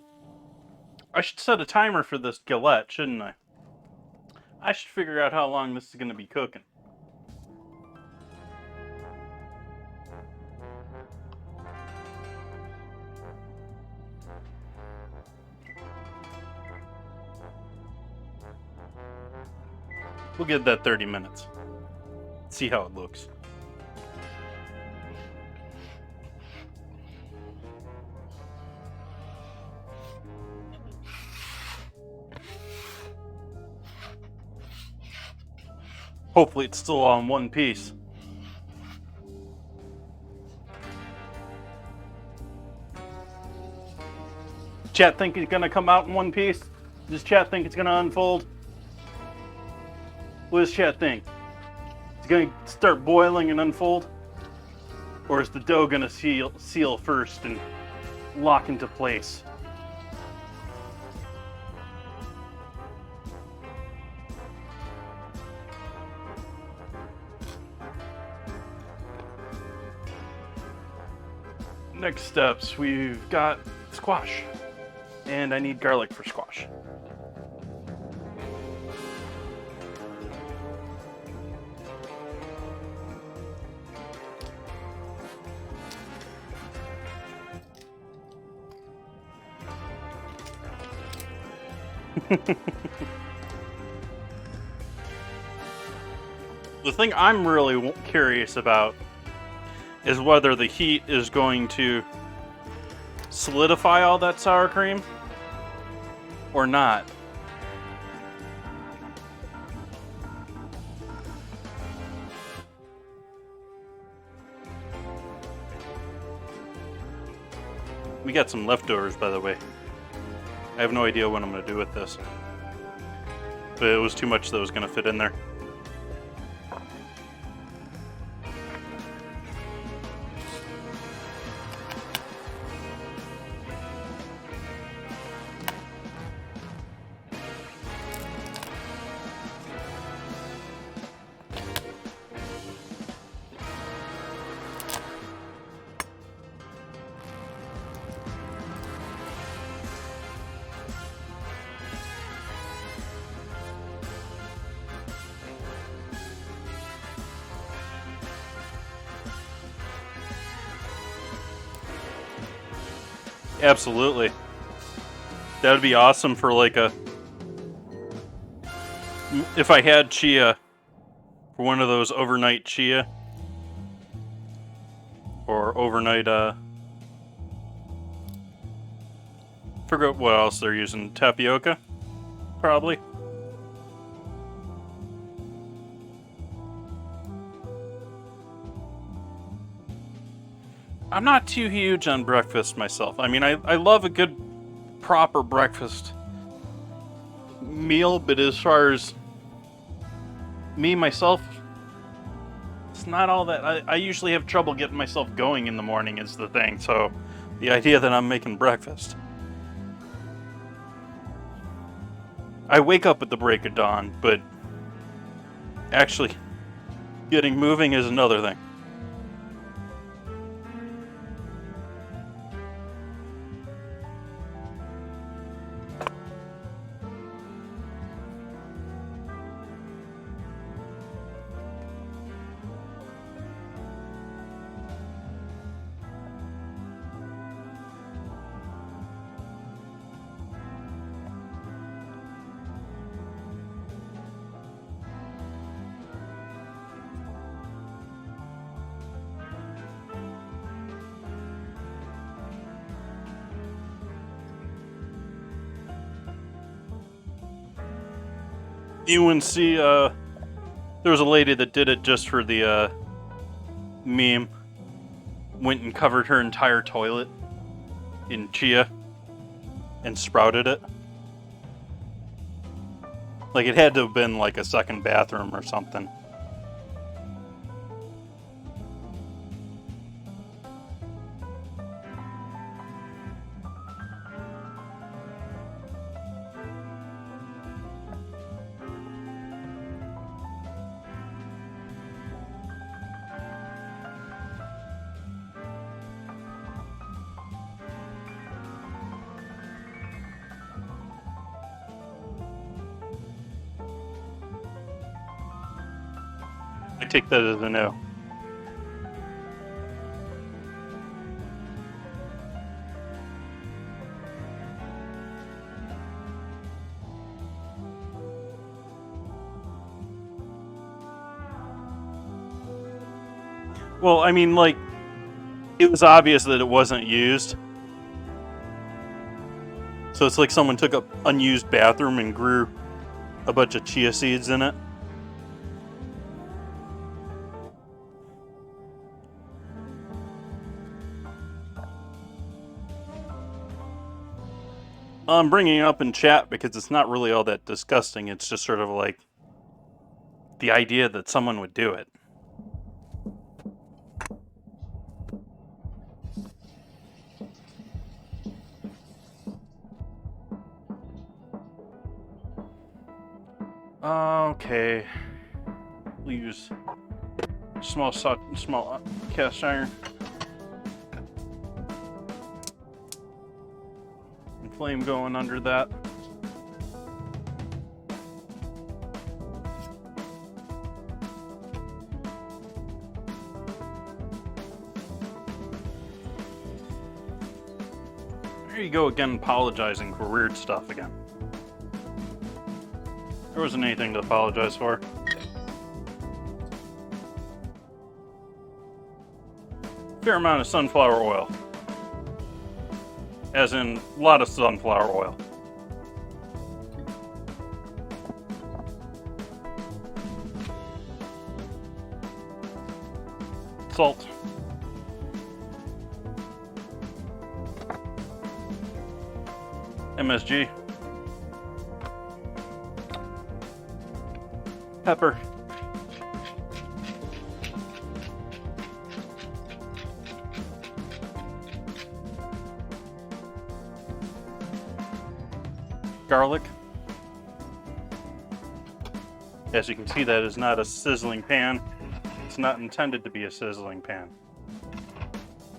I should set a timer for this galette, shouldn't I? I should figure out how long this is going to be cooking. We'll give that 30 minutes. See how it looks. Hopefully it's still all in one piece. Chat think it's gonna come out in one piece? Does chat think it's gonna unfold? What does chat think? Is it gonna start boiling and unfold? Or is the dough gonna seal first and lock into place? Next steps, we've got squash. And I need garlic for squash. The thing I'm really curious about is whether the heat is going to solidify all that sour cream or not. We got some leftovers, by the way. I have no idea what I'm going to do with this. But it was too much that was going to fit in there. Absolutely. That would be awesome for like a... If I had chia, for one of those overnight chia. Or overnight, forget what else they're using. Tapioca? Probably. I'm not too huge on breakfast myself. I mean, I love a good, proper breakfast meal, but as far as me, myself, it's not all that. I usually have trouble getting myself going in the morning is the thing, so the idea that I'm making breakfast. I wake up at the break of dawn, but actually getting moving is another thing. UNC, there was a lady that did it just for the meme. Went and covered her entire toilet in chia and sprouted it. Like it had to have been like a second bathroom or something. take that as a no. Well, I mean, like, it was obvious that it wasn't used. So it's like someone took an unused bathroom and grew a bunch of chia seeds in it. I'm bringing it up in chat because it's not really all that disgusting. It's just sort of like the idea that someone would do it. Okay. We'll use small cast iron. And flame going under that. There you go again, apologizing for weird stuff again. There wasn't anything to apologize for. Fair amount of sunflower oil. As in, a lot of sunflower oil. Salt. MSG. Pepper. Garlic. As you can see, that is not a sizzling pan. It's not intended to be a sizzling pan.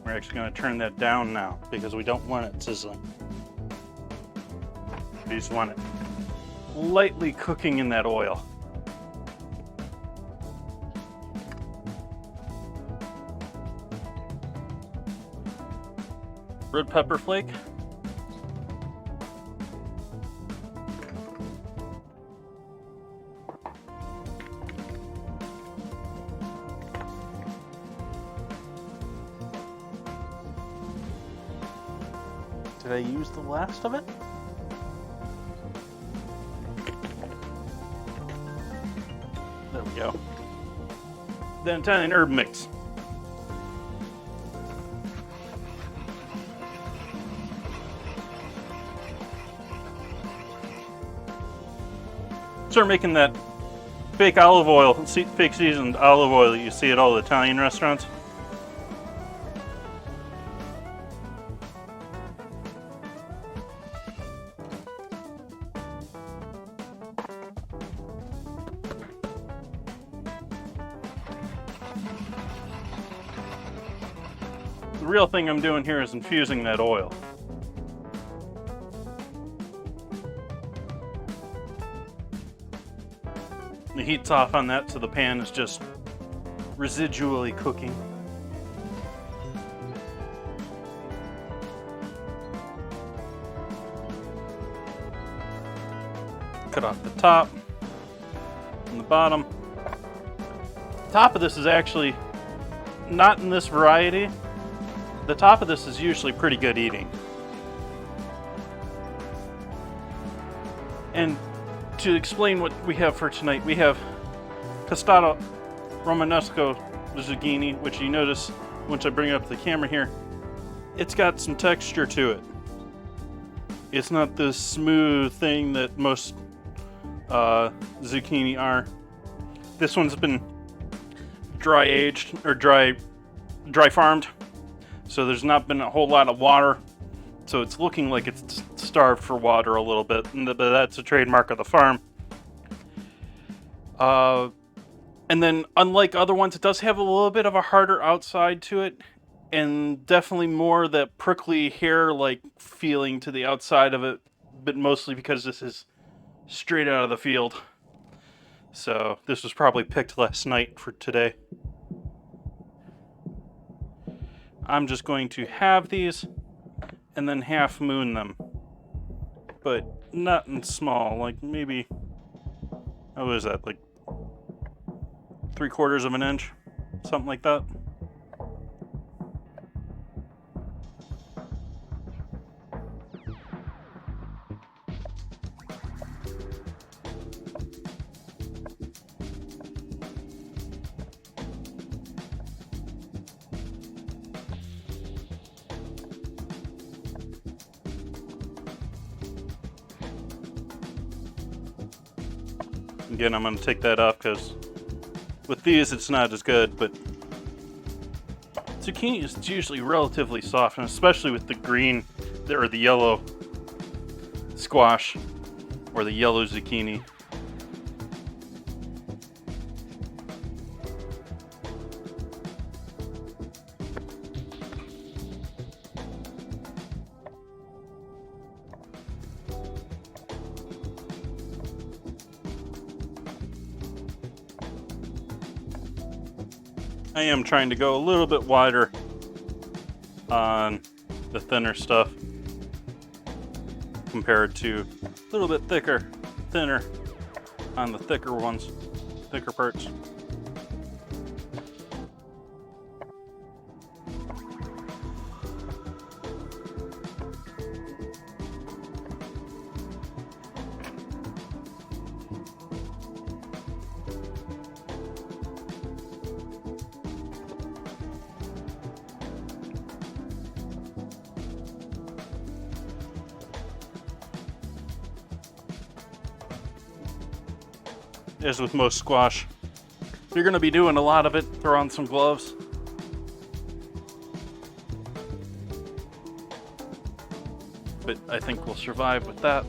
We're actually going to turn that down now because we don't want it sizzling. We just want it lightly cooking in that oil. Red pepper flake. Did I use the last of it? There we go. Then Italian herb mix. Start making that fake olive oil, fake seasoned olive oil that you see at all the Italian restaurants. The real thing I'm doing here is infusing that oil. The heat's off on that, so the pan is just residually cooking. Cut off the top and the bottom. The top of this is actually not in this variety. The top of this is usually pretty good eating. And to explain what we have for tonight, we have costata romanesco zucchini, which you notice once I bring it up to the camera here, it's got some texture to it. It's not this smooth thing that most zucchini are. This one's been dry aged or dry farmed, so there's not been a whole lot of water. So it's looking like it's starved for water a little bit, but that's a trademark of the farm. And then, unlike other ones, it does have a little bit of a harder outside to it, and definitely more that prickly hair-like feeling to the outside of it, but mostly because this is straight out of the field. So this was probably picked last night for today. I'm just going to halve these and then half moon them. But not in small, like maybe, what is that, like 3/4 of an inch? Something like that. Again, I'm going to take that off because with these it's not as good, but zucchini is usually relatively soft, and especially with the green or the yellow squash or the yellow zucchini. I am trying to go a little bit wider on the thinner stuff compared to a little bit thinner on the thicker ones, thicker parts. As with most squash, if you're going to be doing a lot of it, throw on some gloves. But I think we'll survive with that.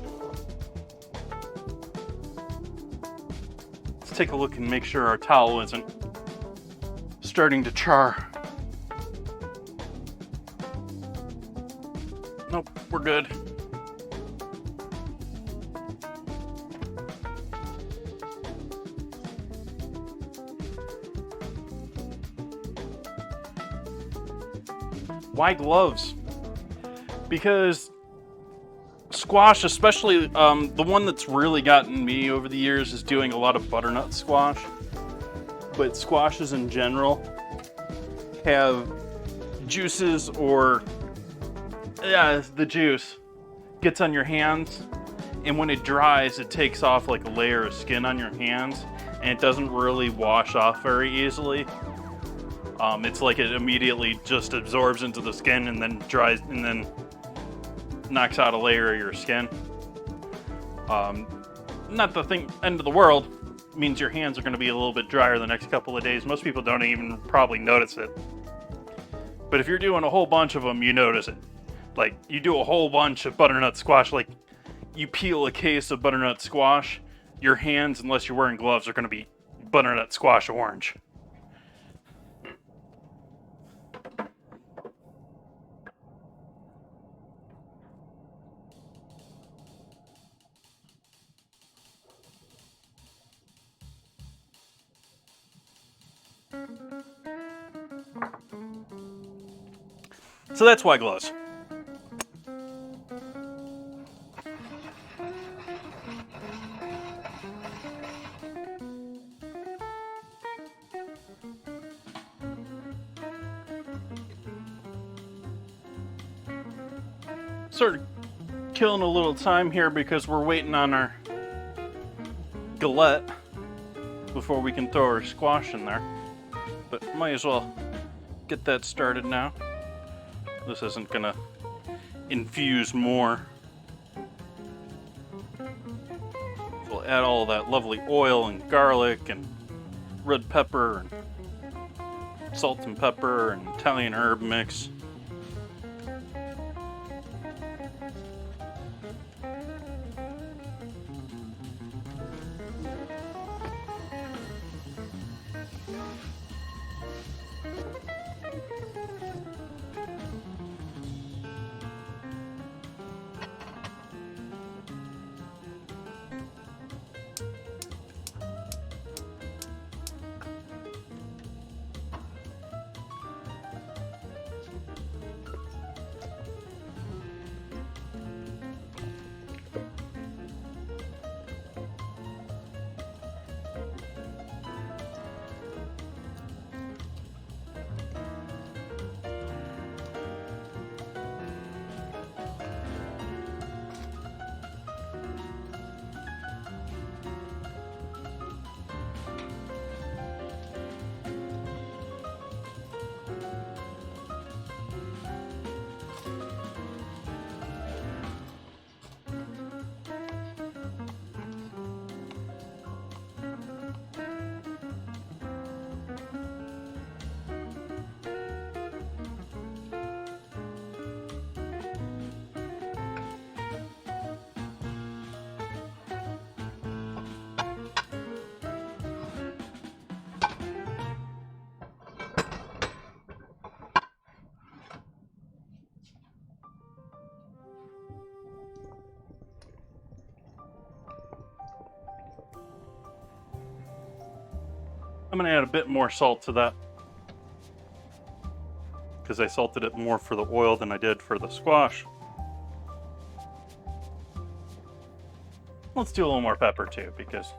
Let's take a look and make sure our towel isn't starting to char. Nope, we're good. Why gloves? Because squash, especially the one that's really gotten me over the years, is doing a lot of butternut squash. But squashes in general have juices, or the juice gets on your hands, and when it dries, it takes off like a layer of skin on your hands, and it doesn't really wash off very easily. It's like it immediately just absorbs into the skin and then dries and then knocks out a layer of your skin. Not the end of the world. It means your hands are going to be a little bit drier the next couple of days. Most people don't even probably notice it. But if you're doing a whole bunch of them, you notice it. Like, you do a whole bunch of butternut squash, like you peel a case of butternut squash, your hands, unless you're wearing gloves, are going to be butternut squash orange. So that's why gloves. Sort of killing a little time here because we're waiting on our galette before we can throw our squash in there. But might as well get that started now. This isn't gonna infuse more. We'll add all that lovely oil and garlic and red pepper and salt and pepper and Italian herb mix. I'm gonna add a bit more salt to that, because I salted it more for the oil than I did for the squash. Let's do a little more pepper too, because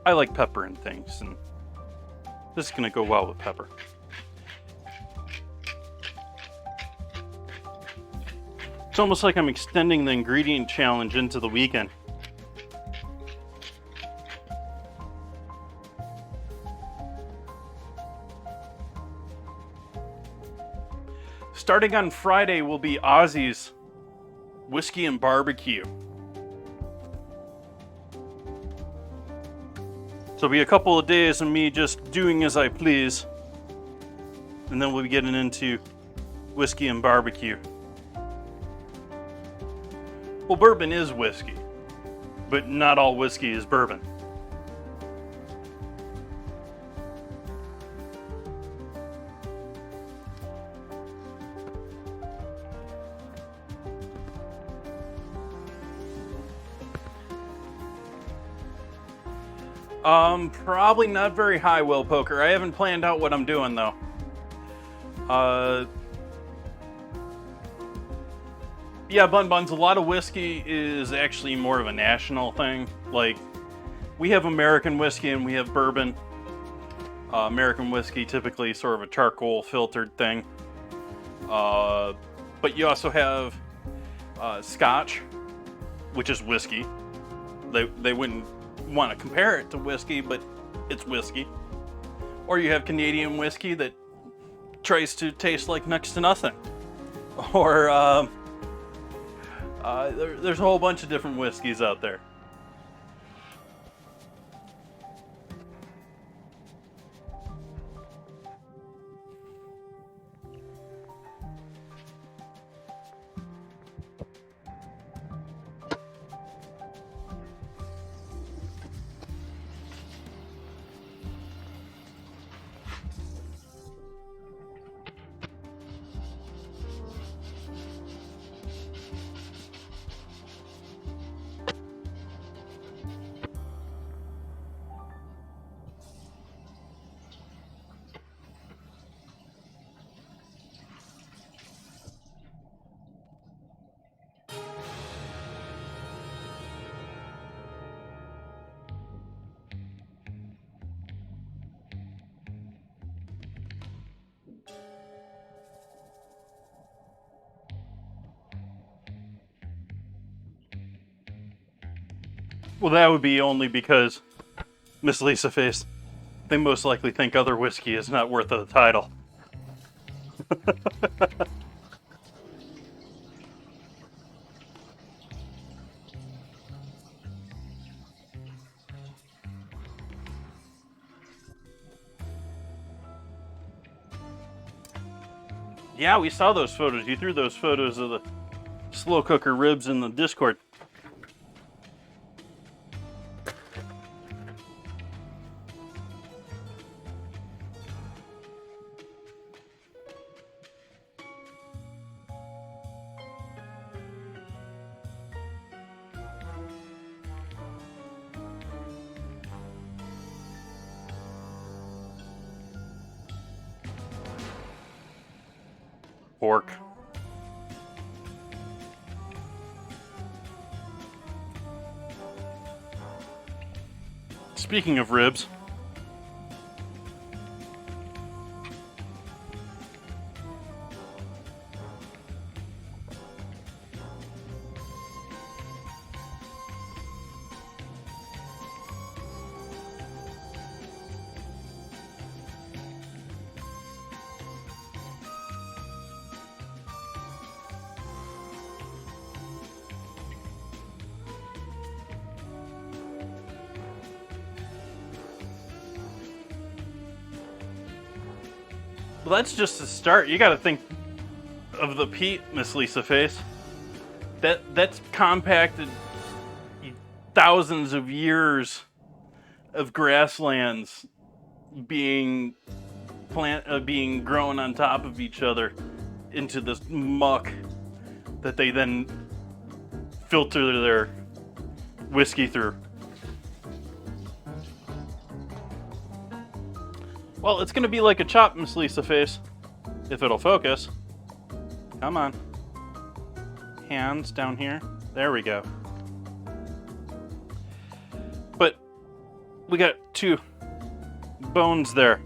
I like pepper in things, and this is gonna go well with pepper. It's almost like I'm extending the ingredient challenge into the weekend. Starting on Friday will be Ozzy's Whiskey and Barbecue. So it'll be a couple of days of me just doing as I please, and then we'll be getting into whiskey and barbecue. Well, bourbon is whiskey, But not all whiskey is bourbon. probably not very high, Will Poker. I haven't planned out what I'm doing though. Yeah, Bun Buns, a lot of whiskey is actually more of a national thing. Like, we have American whiskey and we have bourbon. American whiskey typically sort of a charcoal filtered thing. But you also have Scotch, which is whiskey. They wouldn't want to compare it to whiskey, but it's whiskey. Or you have Canadian whiskey that tries to taste like next to nothing. Or there's a whole bunch of different whiskeys out there. Well, that would be only because Miss Lisa Face, they most likely think other whiskey is not worth the title. Yeah, we saw those photos. You threw those photos of the slow cooker ribs in the Discord. Pork. Speaking of ribs, Well, that's just a start. You got to think of the peat, Miss Lisa Face. That's compacted thousands of years of grasslands being being grown on top of each other into this muck that they then filter their whiskey through. Well, it's gonna be like a chop, Miss Lisa face. If it'll focus. Come on. Hands down here. There we go. But we got 2 bones there.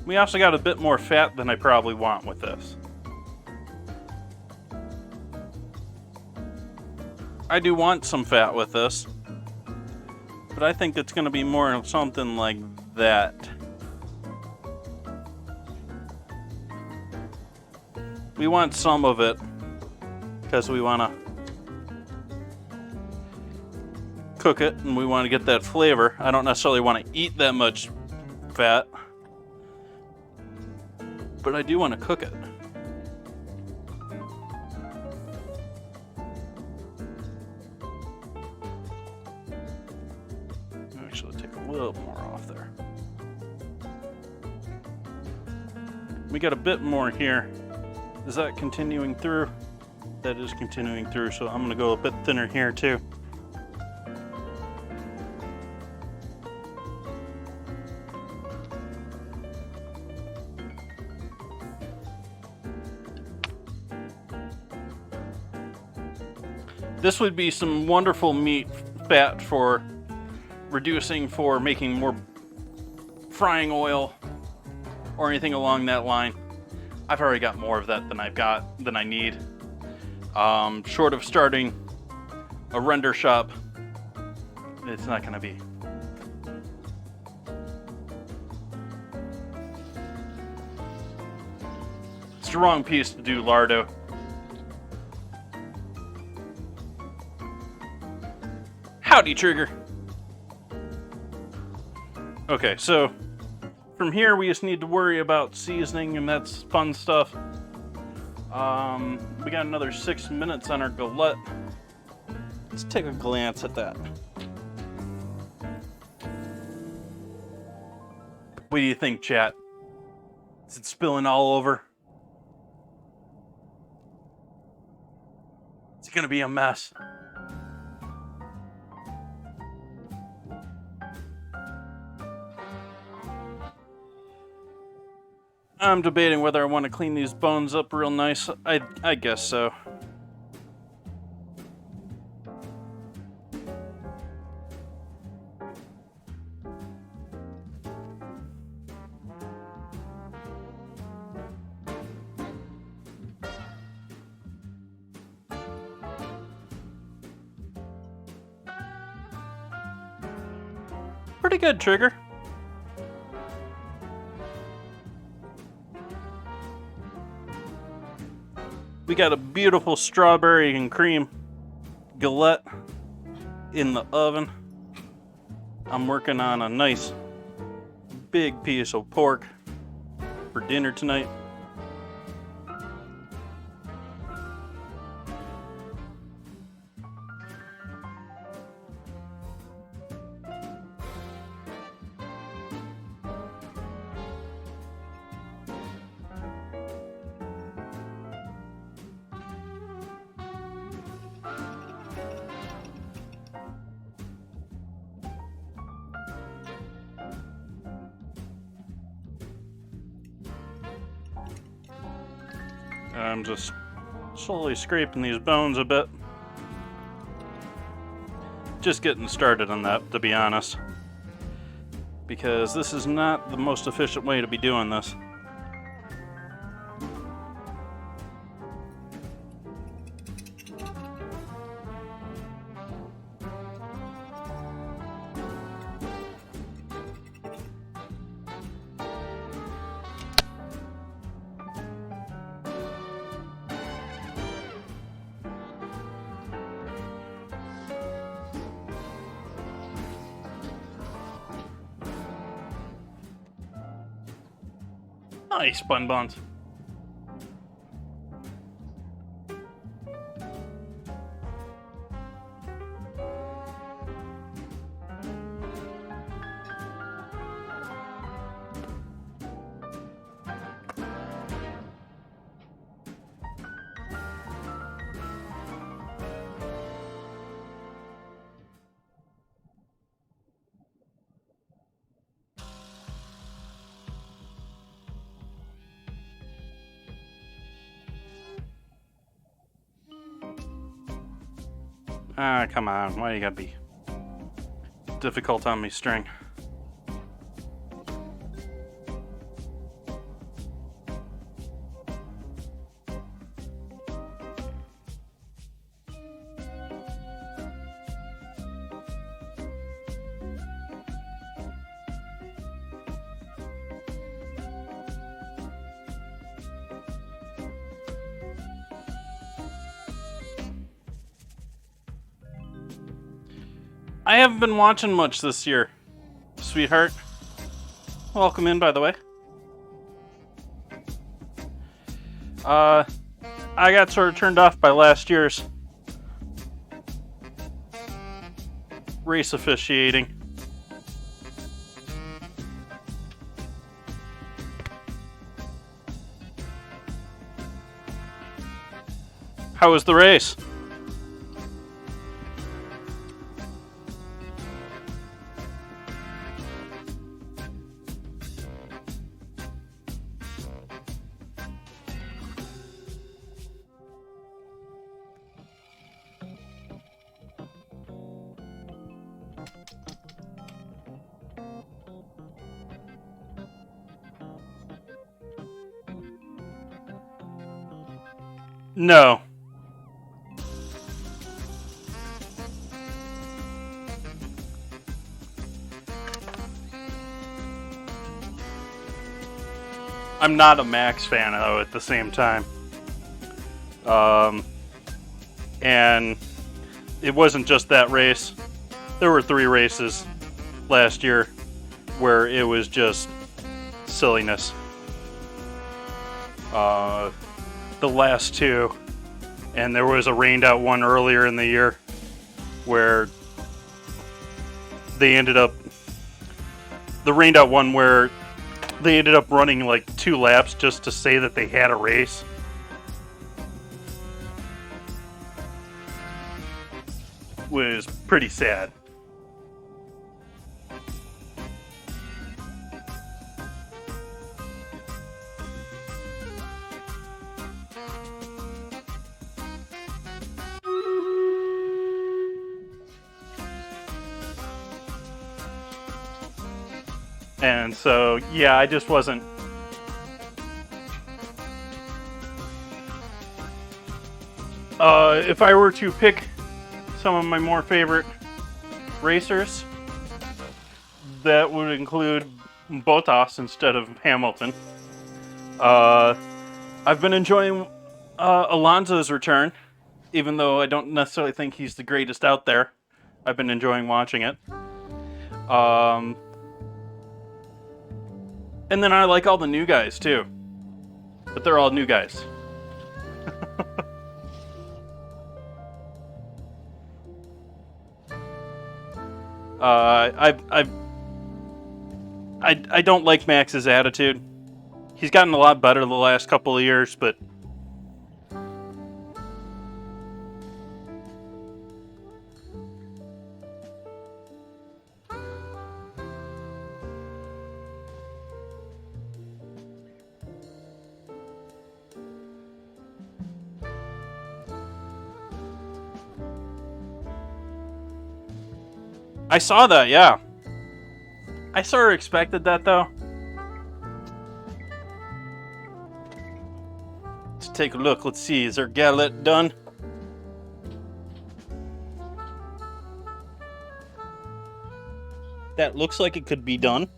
We also got a bit more fat than I probably want with this. I do want some fat with this, but I think it's going to be more of something like that. We want some of it because we want to cook it and we want to get that flavor. I don't necessarily want to eat that much fat, but I do want to cook it. Actually, take a little more off there. We got a bit more here. Is that continuing through? That is continuing through, so I'm going to go a bit thinner here too. This would be some wonderful meat fat for reducing, for making more frying oil or anything along that line. I've already got more of that than I need. Short of starting a render shop, it's not going to be. It's the wrong piece to do lardo. Howdy, Trigger. Okay, so from here we just need to worry about seasoning, and that's fun stuff. We got another 6 minutes on our galette. Let's take a glance at that. What do you think, chat? Is it spilling all over? It's gonna be a mess. I'm debating whether I want to clean these bones up real nice. I guess so. Pretty good, Trigger. We got a beautiful strawberry and cream galette in the oven. I'm working on a nice big piece of pork for dinner tonight. I'm just slowly scraping these bones a bit. Just getting started on that, to be honest. Because this is not the most efficient way to be doing this. Nice, bun buns. Ah, come on. Why you gotta be difficult on me, string? I haven't been watching much this year, sweetheart. Welcome in, by the way. I got sort of turned off by last year's race officiating. How was the race? No. I'm not a Max fan, though, at the same time. And it wasn't just that race. There were 3 races last year where it was just silliness. The last 2, and there was a rained out one earlier in the year where they ended up, the rained out one where they ended up running like 2 laps just to say that they had a race. Was pretty sad. And so, yeah, I just wasn't. If I were to pick some of my more favorite racers, that would include Bottas instead of Hamilton. I've been enjoying Alonso's return, even though I don't necessarily think he's the greatest out there. I've been enjoying watching it. And then I like all the new guys too. But they're all new guys. I don't like Max's attitude. He's gotten a lot better the last couple of years, but I saw that, yeah. I sort of expected that, though. Let's take a look. Let's see. Is our Galette done? That looks like it could be done.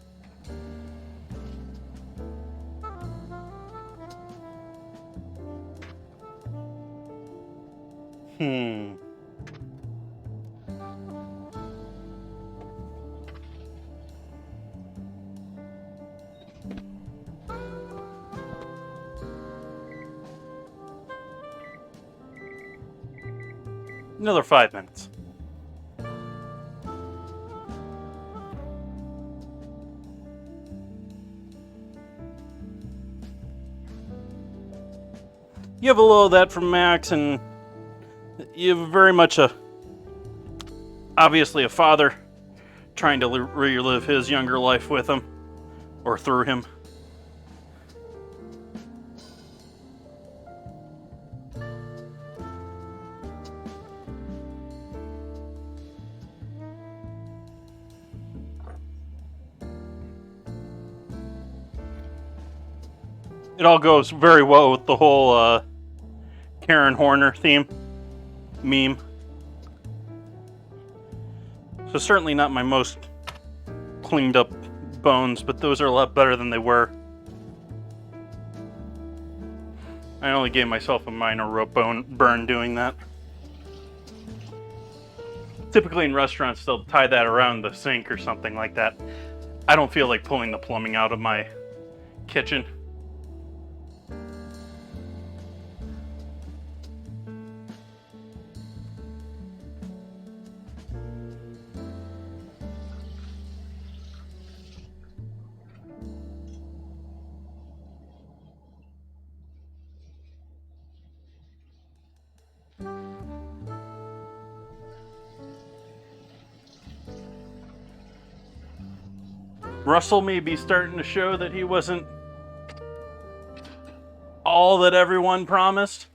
Another 5 minutes. You have a little of that from Max, and you have very much obviously a father trying to relive his younger life with him, or through him. It all goes very well with the whole Karen Horner meme. So certainly not my most cleaned up bones, but those are a lot better than they were. I only gave myself a minor rope burn doing that. Typically in restaurants, they'll tie that around the sink or something like that. I don't feel like pulling the plumbing out of my kitchen. Russell may be starting to show that he wasn't all that everyone promised.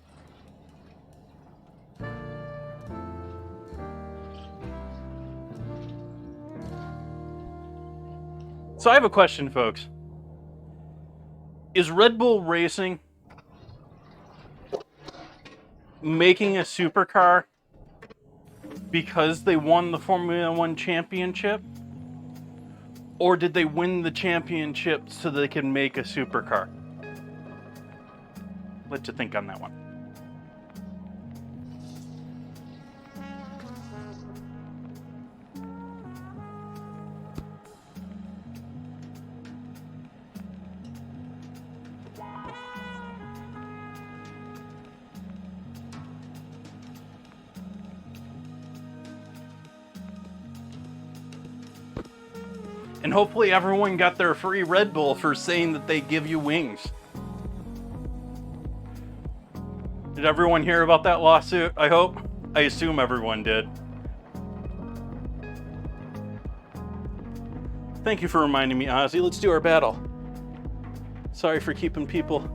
So I have a question, folks. Is Red Bull Racing making a supercar because they won the Formula One championship? Or did they win the championship so they can make a supercar? Let you think on that one. And hopefully everyone got their free Red Bull for saying that they give you wings. Did everyone hear about that lawsuit, I hope? I assume everyone did. Thank you for reminding me, Ozzy. Let's do our battle. Sorry for keeping people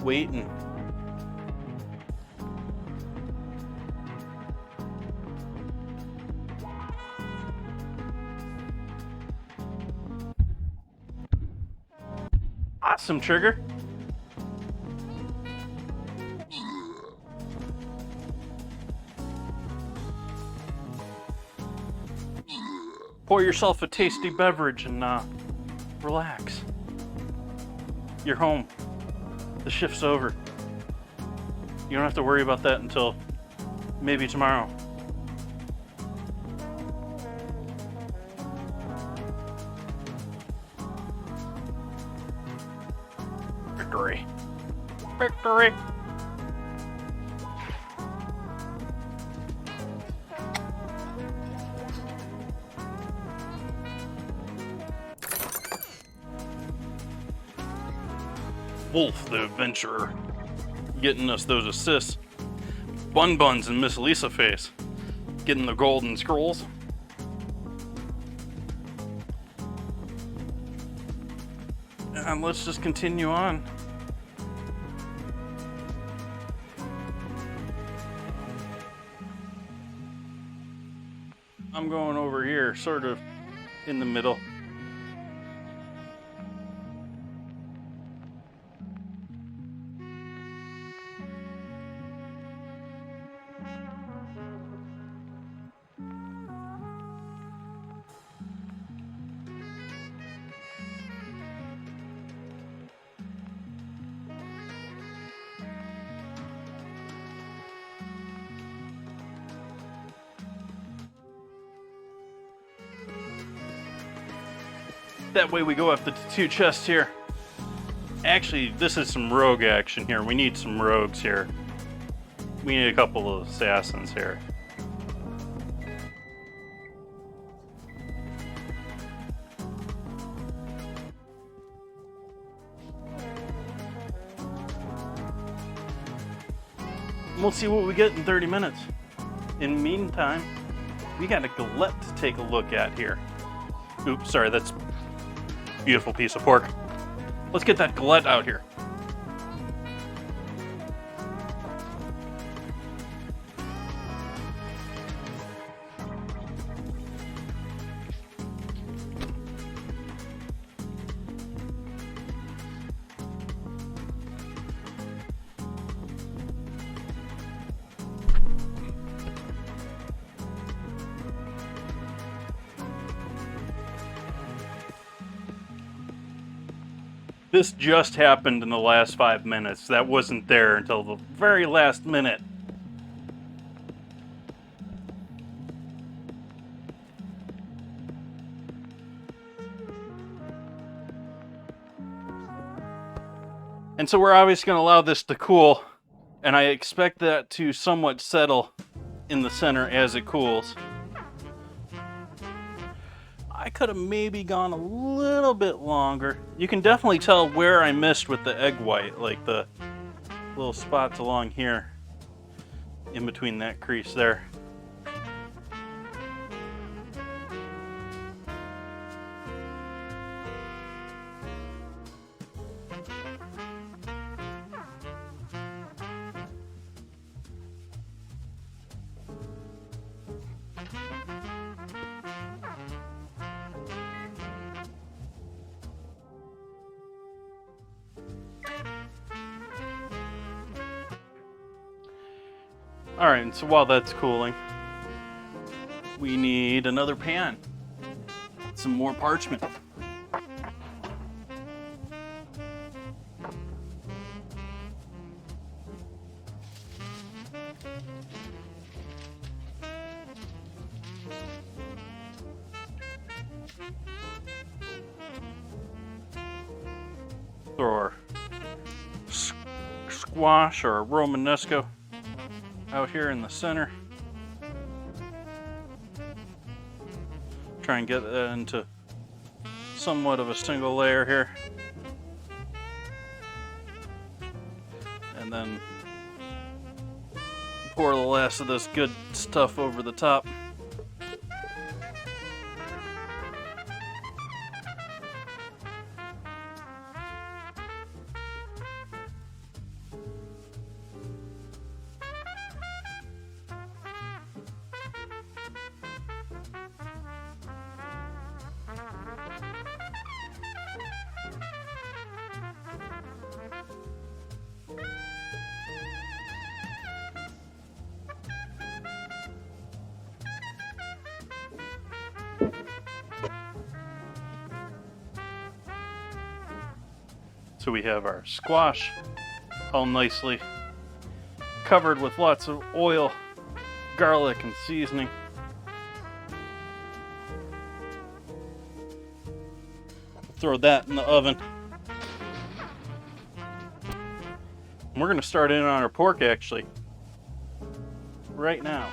waiting. Awesome, Trigger. Pour yourself a tasty beverage and relax. You're home. The shift's over. You don't have to worry about that until maybe tomorrow. Victory. Victory. Wolf, the adventurer, getting us those assists. Bun Buns and Miss Lisa Face, getting the golden scrolls. And let's just continue on. I'm going over here, sort of in the middle. That way we go after the two chests here. Actually, this is some rogue action here. We need some rogues here. We need a couple of assassins here. We'll see what we get in 30 minutes. In the meantime, we got a galette to take a look at here. Oops, sorry, that's a beautiful piece of pork. Let's get that galette out here. This just happened in the last 5 minutes. That wasn't there until the very last minute. And so we're obviously going to allow this to cool, and I expect that to somewhat settle in the center as it cools. I could have maybe gone a little bit longer. You can definitely tell where I missed with the egg white, like the little spots along here in between that crease there. Alright, and so while that's cooling, we need another pan. Some more parchment. Throw our squash or Romanesco out here in the center. Try and get that into somewhat of a single layer here. And then pour the last of this good stuff over the top. So we have our squash all nicely covered with lots of oil, garlic, and seasoning. Throw that in the oven. And we're going to start in on our pork actually right now.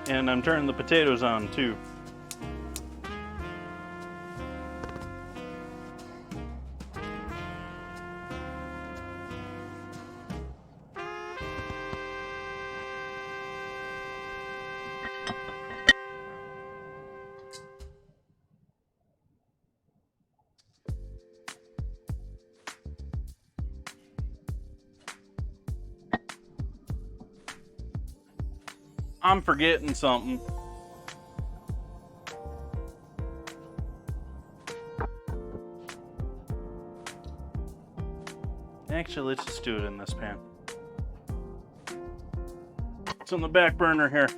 And I'm turning the potatoes on too. I'm forgetting something. Actually, let's just do it in this pan. It's on the back burner here.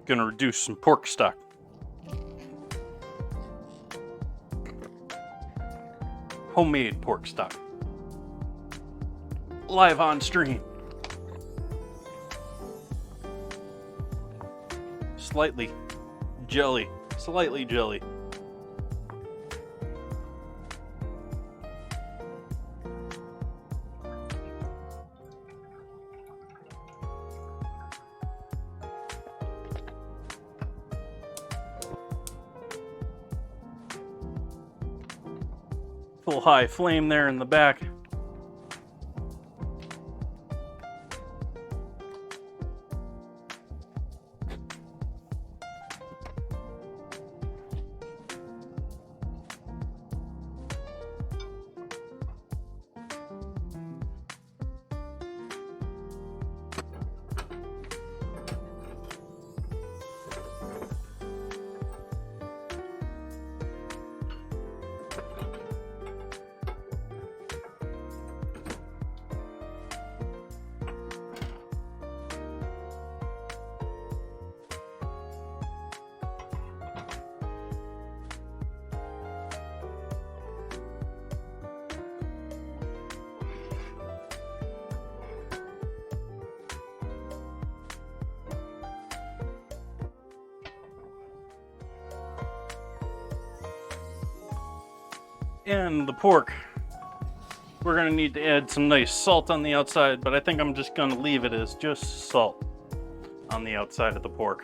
Gonna reduce some pork stock. Homemade pork stock. Live on stream. Slightly jelly. Full high flame there in the back. And the pork. We're gonna need to add some nice salt on the outside, but I think I'm just gonna leave it as just salt on the outside of the pork.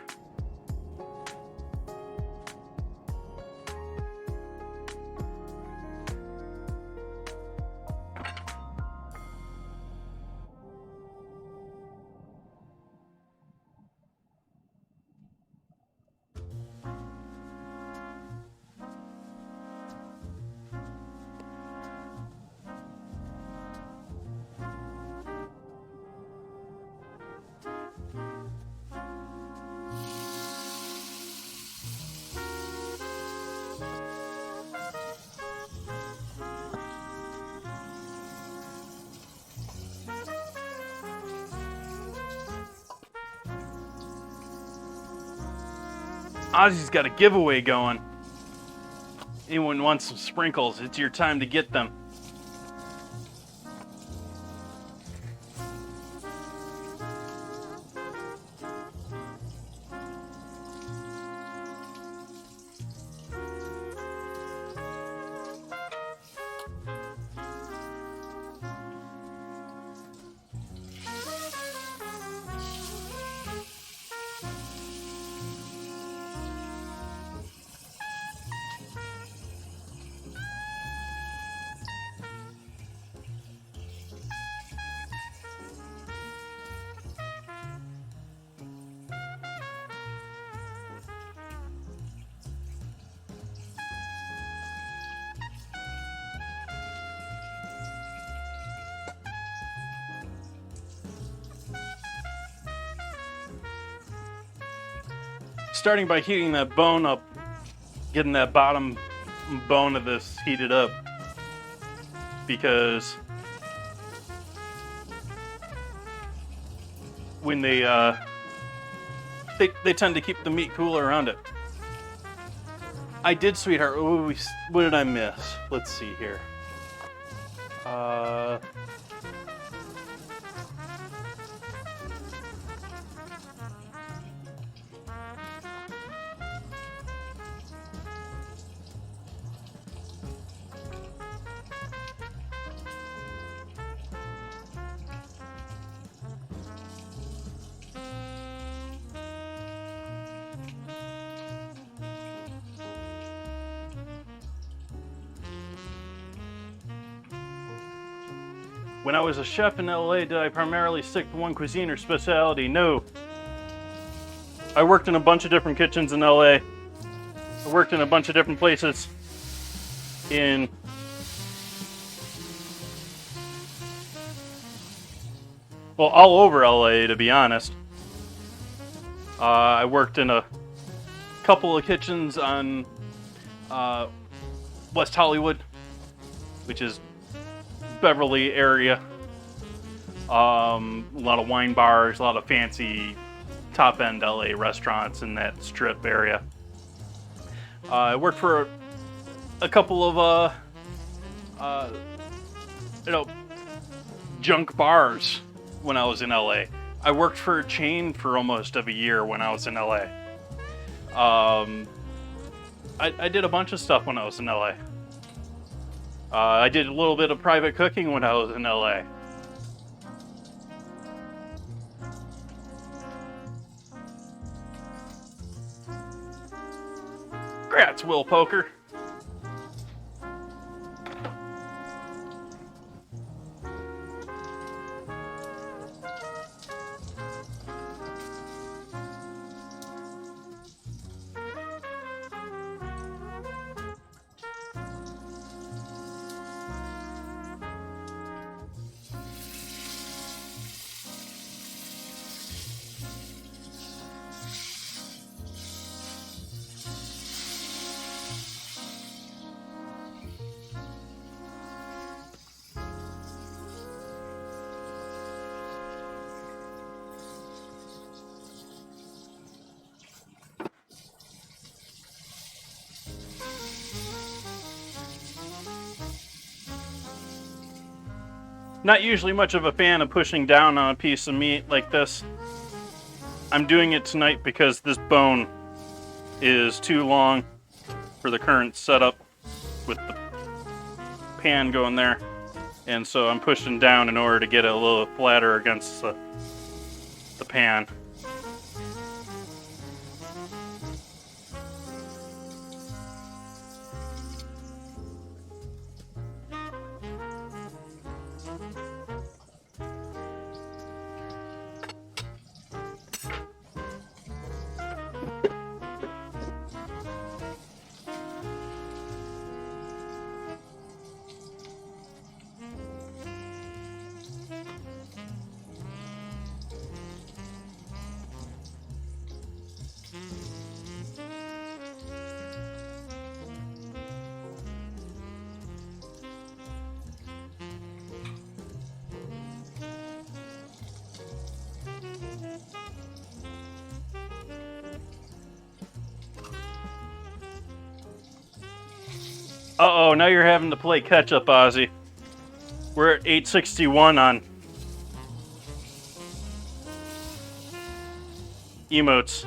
Ozzy's got a giveaway going. Anyone wants some sprinkles, it's your time to get them. Starting by heating that bone up, getting that bottom bone of this heated up, because when they tend to keep the meat cooler around it. I did, sweetheart. What did I miss? Let's see here. When I was a chef in LA, did I primarily stick to one cuisine or specialty? No. I worked in a bunch of different kitchens in LA. I worked in a bunch of different places in all over LA, to be honest. I worked in a couple of kitchens on West Hollywood, which is Beverly area. A lot of wine bars, a lot of fancy top-end LA restaurants in that strip area. I worked for a couple of junk bars when I was in LA. I worked for a chain for almost of a year when I was in LA. I did a bunch of stuff when I was in LA. I did a little bit of private cooking when I was in LA. Grats, Will Poker. Not usually much of a fan of pushing down on a piece of meat like this. I'm doing it tonight because this bone is too long for the current setup with pan going there. And so I'm pushing down in order to get it a little flatter against the pan. Uh-oh, now you're having to play catch-up, Ozzy. We're at 861 on emotes.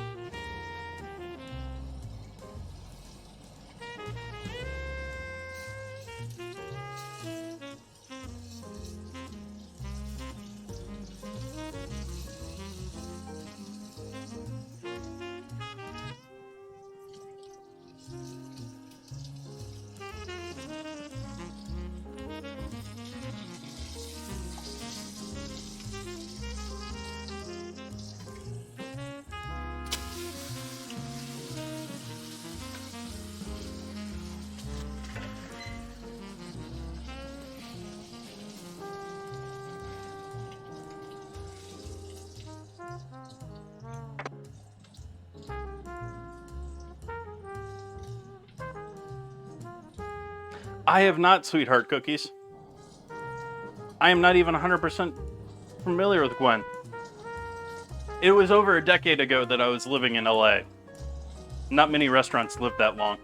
I have not, sweetheart cookies. I am not even 100% familiar with Gwen. It was over a decade ago that I was living in LA. Not many restaurants live that long.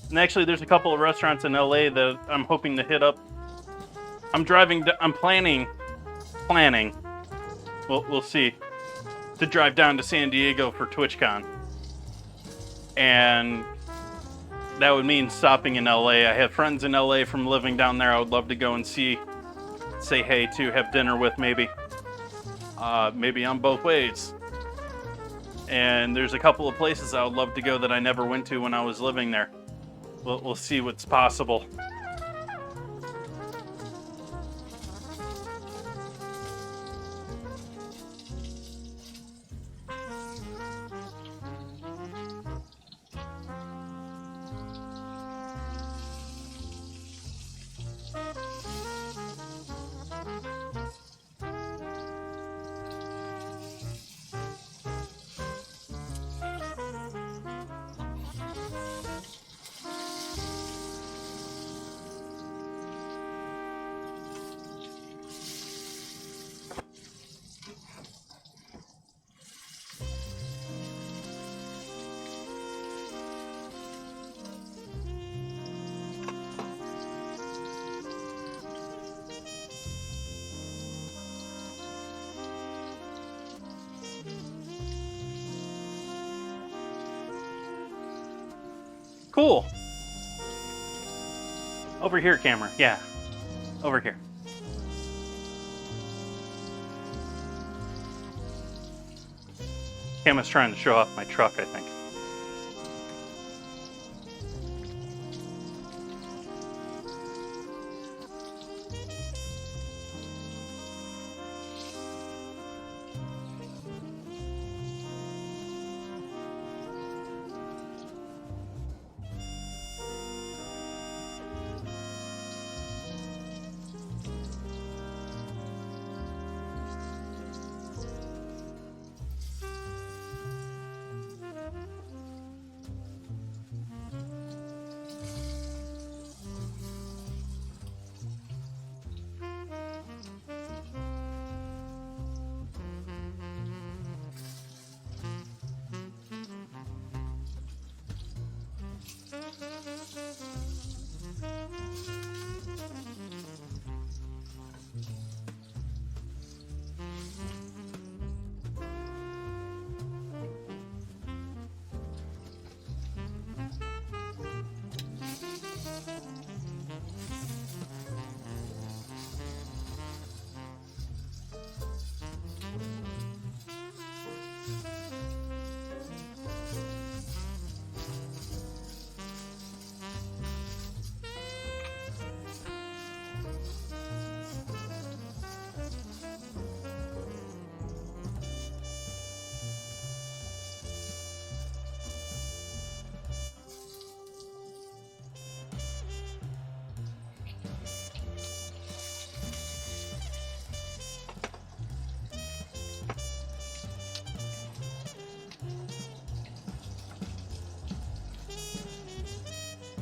And actually, there's a couple of restaurants in LA that I'm hoping to hit up. I'm planning. We'll see. To drive down to San Diego for TwitchCon. And that would mean stopping in LA. I have friends in LA from living down there I would love to go and say hey to, have dinner with maybe. Maybe on both ways. And there's a couple of places I would love to go that I never went to when I was living there. We'll see what's possible. Cool. Over here, camera. Yeah. Over here. Camera's trying to show off my truck, I think.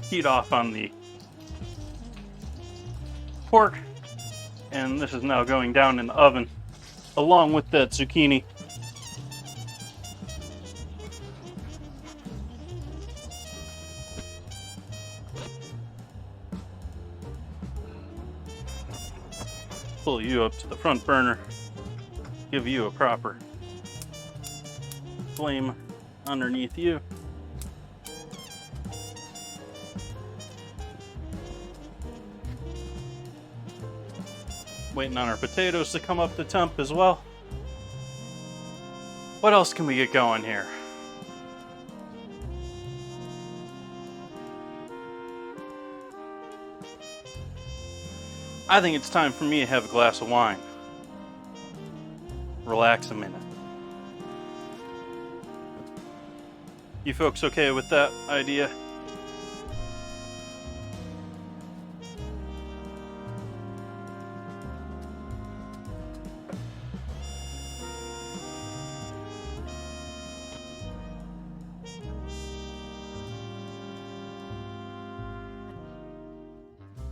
heat off on the pork, and this is now going down in the oven along with that zucchini. Pull you up to the front burner, give you a proper flame underneath you. Waiting on our potatoes to come up to temp as well. What else can we get going here? I think it's time for me to have a glass of wine. Relax a minute. You folks okay with that idea?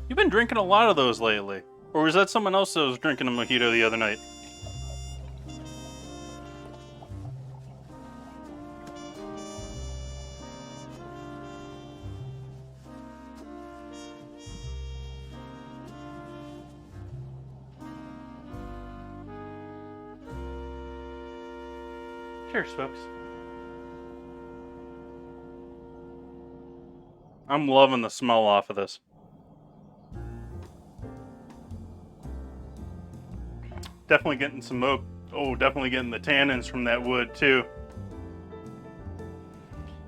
You've been drinking a lot of those lately. Or was that someone else that was drinking a mojito the other night? Cheers, folks. I'm loving the smell off of this. Definitely getting some oak. Oh, definitely getting the tannins from that wood too.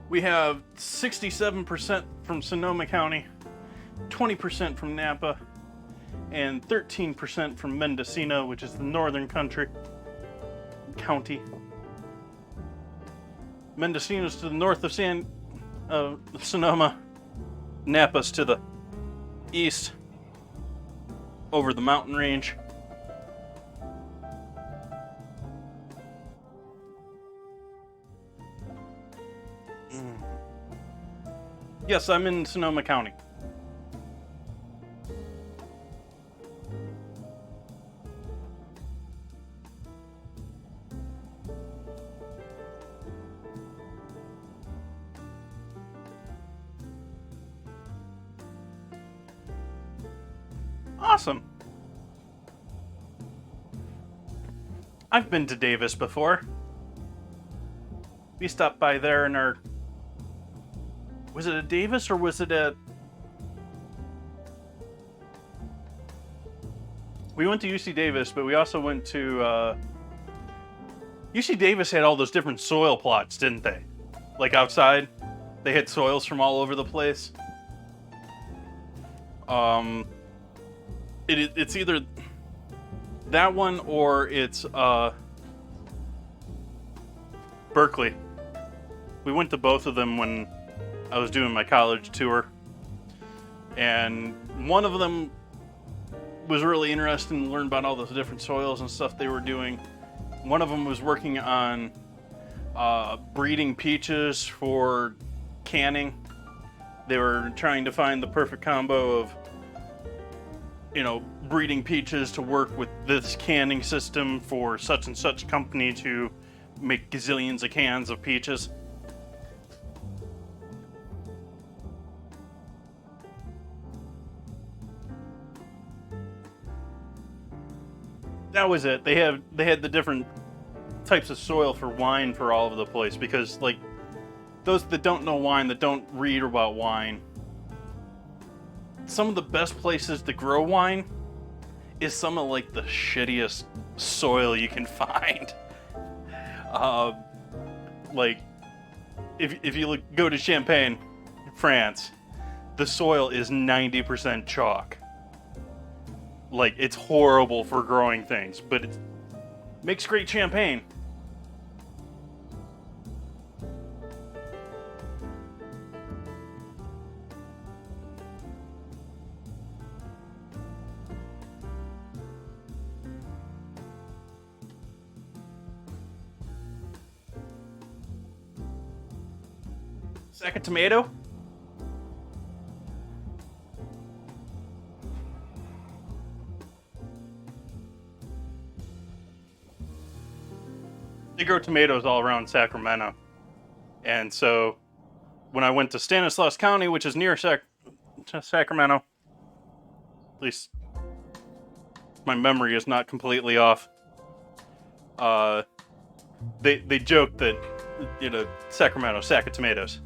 We have 67% from Sonoma County, 20% from Napa, and 13% from Mendocino, which is the northern county. Mendocino's to the north of Sonoma. Napa's to the east, over the mountain range. Yes, I'm in Sonoma County. Awesome. I've been to Davis before. We stopped by there in our... Was it at Davis or was it at... We went to UC Davis, but we also went to... UC Davis had all those different soil plots, didn't they? Like outside, they had soils from all over the place. It's either that one or it's Berkeley. We went to both of them when I was doing my college tour, and one of them was really interesting to learn about all those different soils and stuff they were doing. One of them was working on breeding peaches for canning. They were trying to find the perfect combo of, breeding peaches to work with this canning system for such and such company to make gazillions of cans of peaches. That was it. They had the different types of soil for wine for all over the place, because like those that don't know wine, that don't read about wine, some of the best places to grow wine is some of like the shittiest soil you can find. Like if you go to Champagne, France, the soil is 90% chalk. Like, it's horrible for growing things, but it makes great champagne. Sack of tomato. they grow tomatoes all around Sacramento. And so when I went to Stanislaus County, which is near Sacramento, at least my memory is not completely off, they joked that, Sacramento, sack of tomatoes.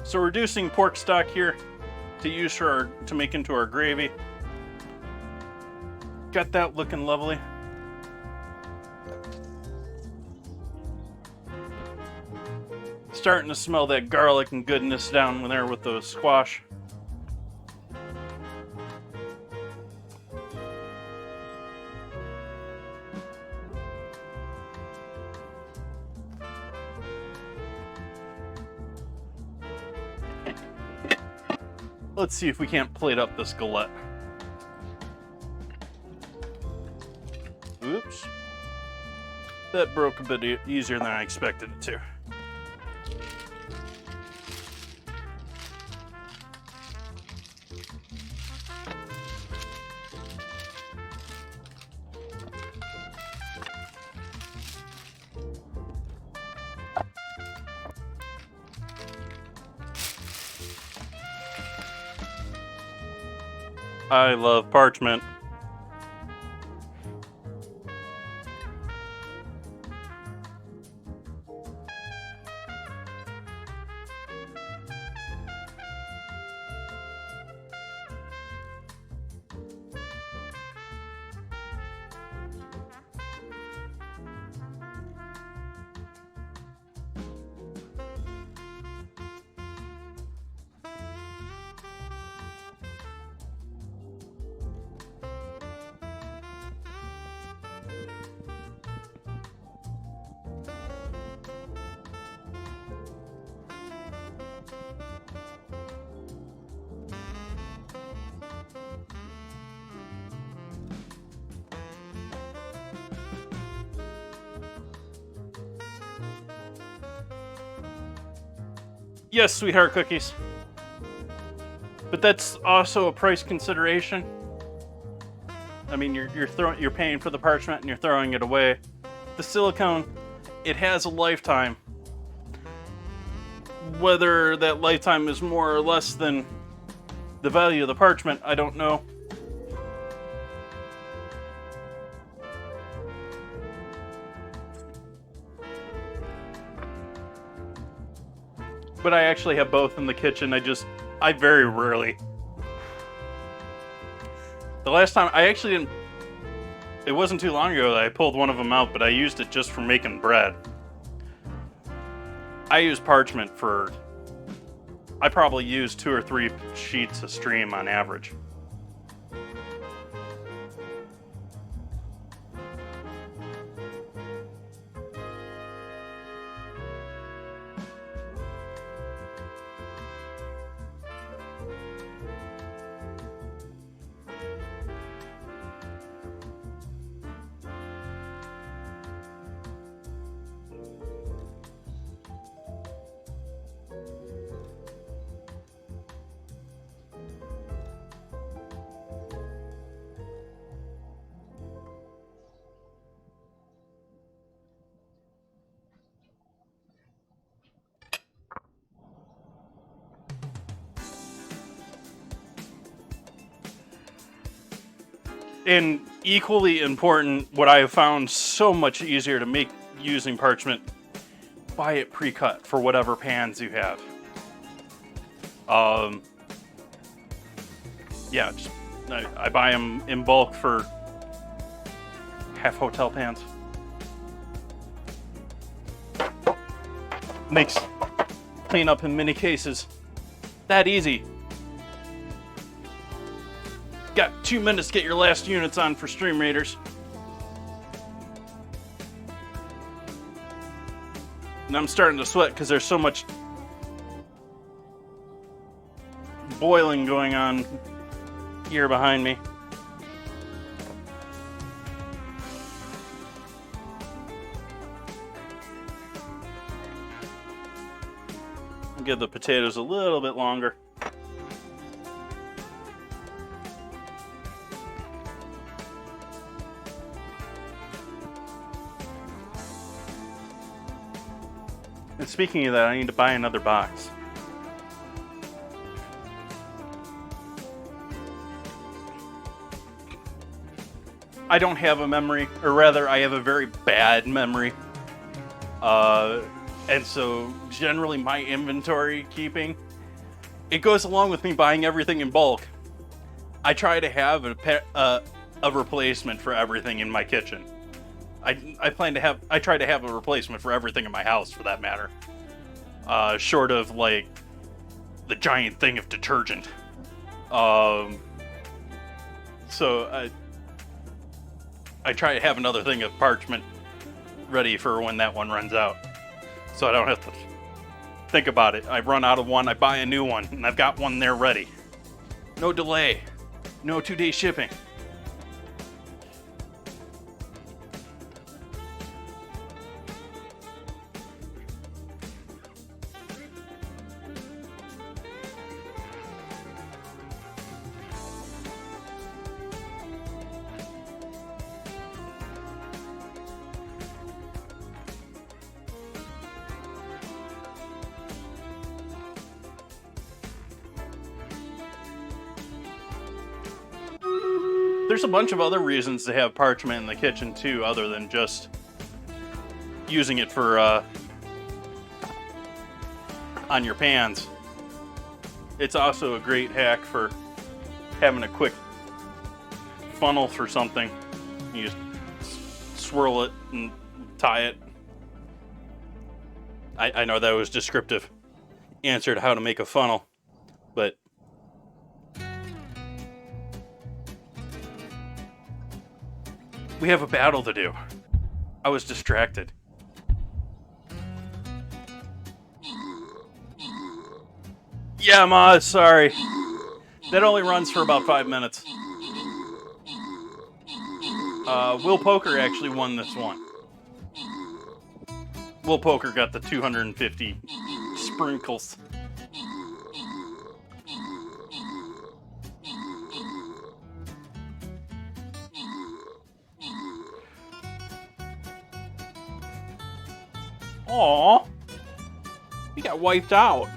So reducing pork stock here to use to make into our gravy. Got that looking lovely. Starting to smell that garlic and goodness down there with those squash. Let's see if we can't plate up this galette. Oops. That broke a bit easier than I expected it to. I love parchment. Yes, sweetheart cookies. But that's also a price consideration. I mean, you're paying for the parchment and you're throwing it away. The silicone, it has a lifetime. Whether that lifetime is more or less than the value of the parchment, I don't know. But I actually have both in the kitchen. I very rarely. The last time, it wasn't too long ago that I pulled one of them out, but I used it just for making bread. I use parchment I probably use 2 or 3 sheets a stream on average. And equally important, what I have found so much easier to make using parchment, buy it pre-cut for whatever pans you have. Yeah, I buy them in bulk for half hotel pans. Makes cleanup in many cases that easy. Got 2 minutes to get your last units on for Stream Raiders. And I'm starting to sweat because there's so much boiling going on here behind me. Give the potatoes a little bit longer. And speaking of that, I need to buy another box. I don't have a memory, or rather, I have a very bad memory. And so generally my inventory keeping, it goes along with me buying everything in bulk. I try to have a replacement for everything in my kitchen. I try to have a replacement for everything in my house, for that matter. Short of like the giant thing of detergent. So I try to have another thing of parchment ready for when that one runs out. So I don't have to think about it. I run out of one, I buy a new one, and I've got one there ready. No delay. No 2-day shipping. There's a bunch of other reasons to have parchment in the kitchen too, other than just using it for on your pans. It's also a great hack for having a quick funnel for something. You just swirl it and tie it. I know that was descriptive answer to how to make a funnel, but we have a battle to do. I was distracted. Yeah, Ma, sorry. That only runs for about 5 minutes. Will Poker actually won this one. Will Poker got the 250 sprinkles. Aw, he got wiped out.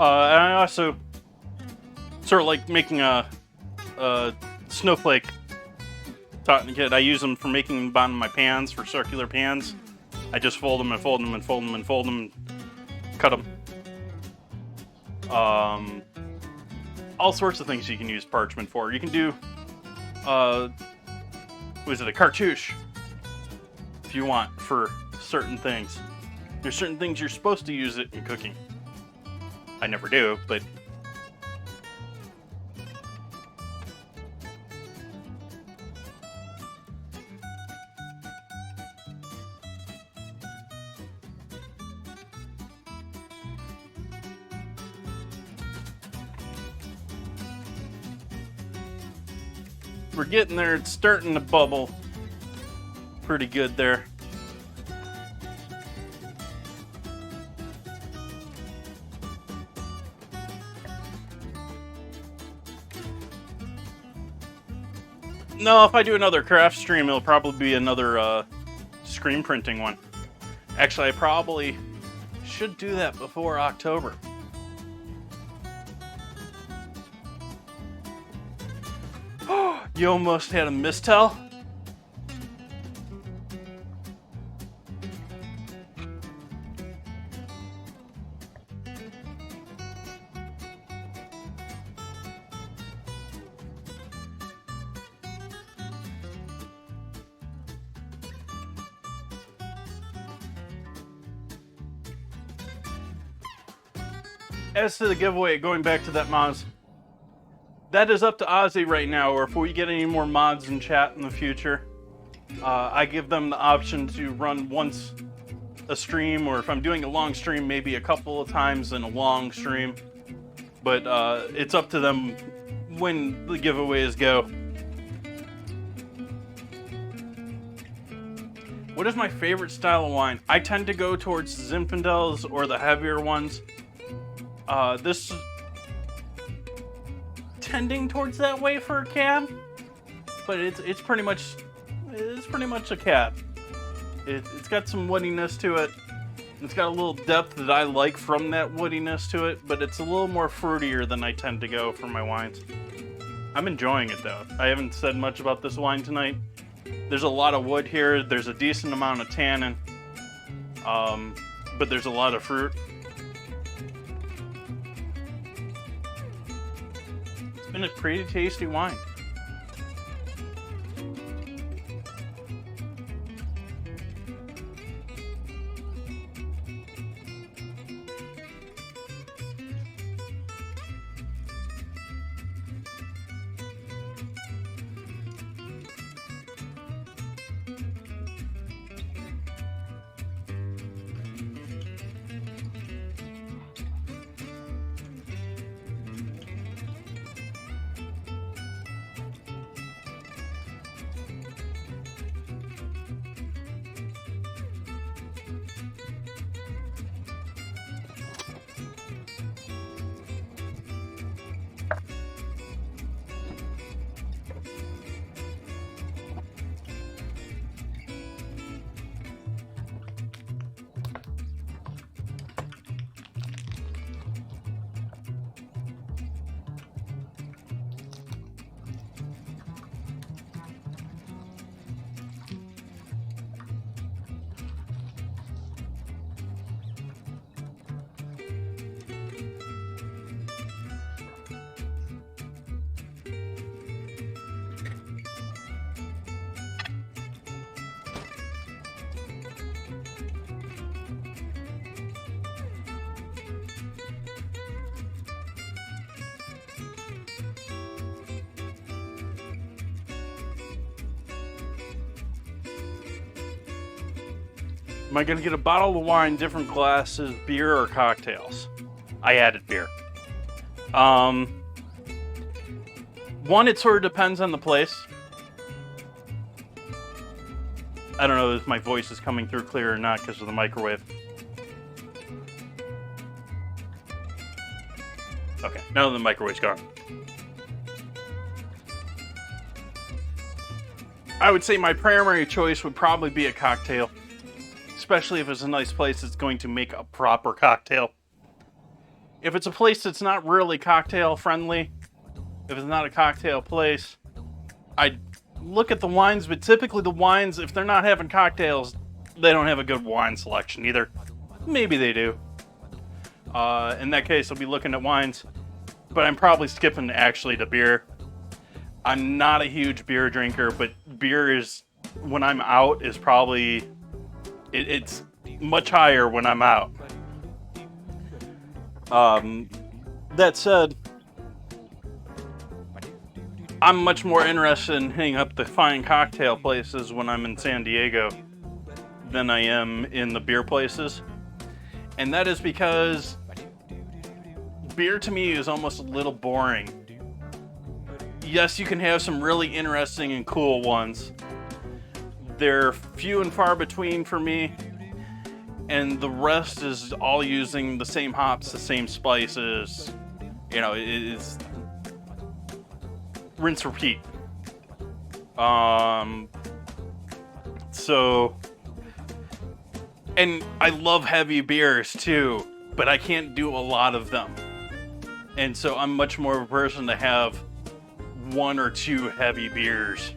And I also sort of like making a snowflake taught the kid. I use them for making the bottom of my pans, for circular pans. I just fold them and fold them and fold them and fold them, cut them. All sorts of things you can use parchment for. You can do, was it a cartouche? If you want, for certain things. There's certain things you're supposed to use it in cooking. I never do, but we're getting there. It's starting to bubble pretty good there. No, if I do another craft stream, it'll probably be another screen printing one. Actually, I probably should do that before October. You almost had a mistell? as to the giveaway, going back to that mods, that is up to Ozzy right now, or if we get any more mods in chat in the future, I give them the option to run once a stream, or if I'm doing a long stream, maybe a couple of times in a long stream. But it's up to them when the giveaways go. What is my favorite style of wine? I tend to go towards Zinfandels or the heavier ones. This is tending towards that way for a cab, but it's pretty much a cab. It's got some woodiness to it. It's got a little depth that I like from that woodiness to it, but it's a little more fruitier than I tend to go for my wines. I'm enjoying it though. I haven't said much about this wine tonight. There's a lot of wood here. There's a decent amount of tannin, but there's a lot of fruit. It's been a pretty tasty wine. Am I gonna get a bottle of wine, different glasses, beer, or cocktails? I added beer. One, it sort of depends on the place. I don't know if my voice is coming through clear or not because of the microwave. Okay, now the microwave's gone. I would say my primary choice would probably be a cocktail. Especially if it's a nice place that's going to make a proper cocktail. If it's a place that's not really cocktail friendly, if it's not a cocktail place, I'd look at the wines, but typically the wines, if they're not having cocktails, they don't have a good wine selection either. Maybe they do. In that case, I'll be looking at wines, but I'm probably skipping actually to beer. I'm not a huge beer drinker, but beer is, when I'm out, is probably... It's much higher when I'm out. That said, I'm much more interested in hitting up the fine cocktail places when I'm in San Diego than I am in the beer places. And that is because beer to me is almost a little boring. Yes, you can have some really interesting and cool ones. They're few and far between for me, and the rest is all using the same hops, the same spices. You know, it's rinse, repeat. So, and I love heavy beers too, but I can't do a lot of them. And so I'm much more of a person to have one or two heavy beers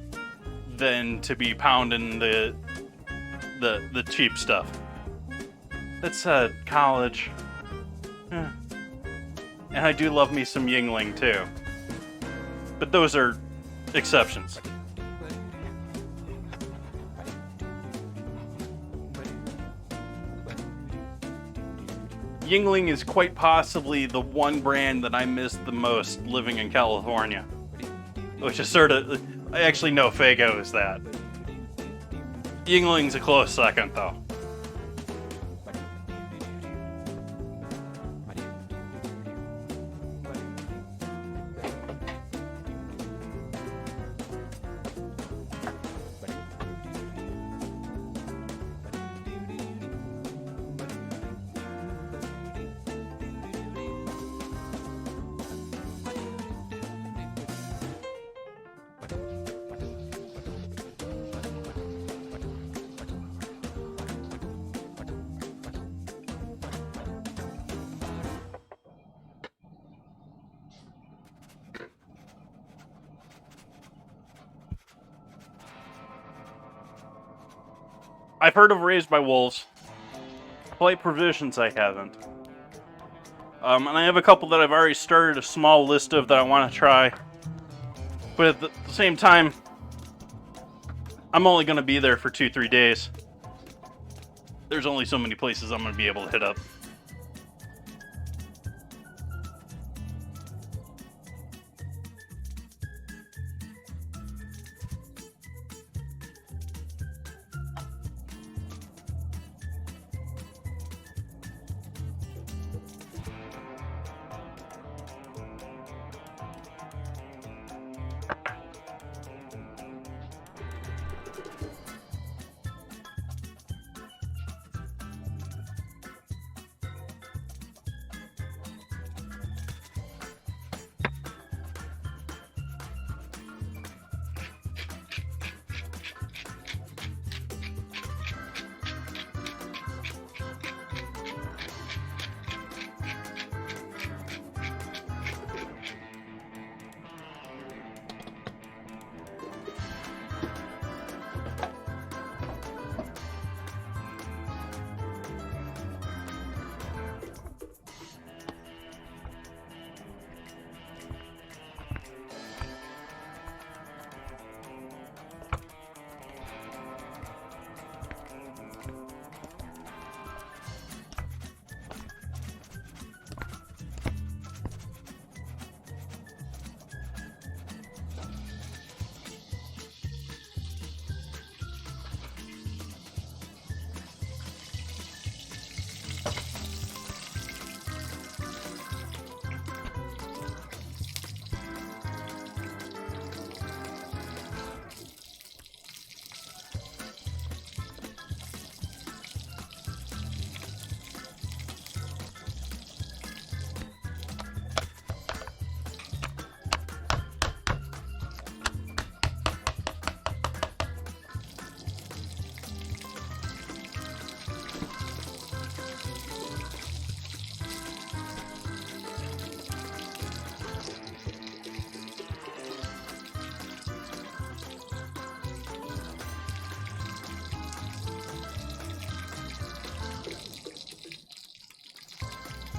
than to be pounding the cheap stuff. That's college. And I do love me some Yingling too. But those are exceptions. Yingling is quite possibly the one brand that I missed the most living in California. Which is sort of, actually no, Faygo is that. Yingling's a close second though. I've heard of Raised by Wolves. Flight Provisions I haven't. And I have a couple that I've already started a small list of that I want to try. But at the same time, I'm only going to be there for 2-3 days. There's only so many places I'm going to be able to hit up.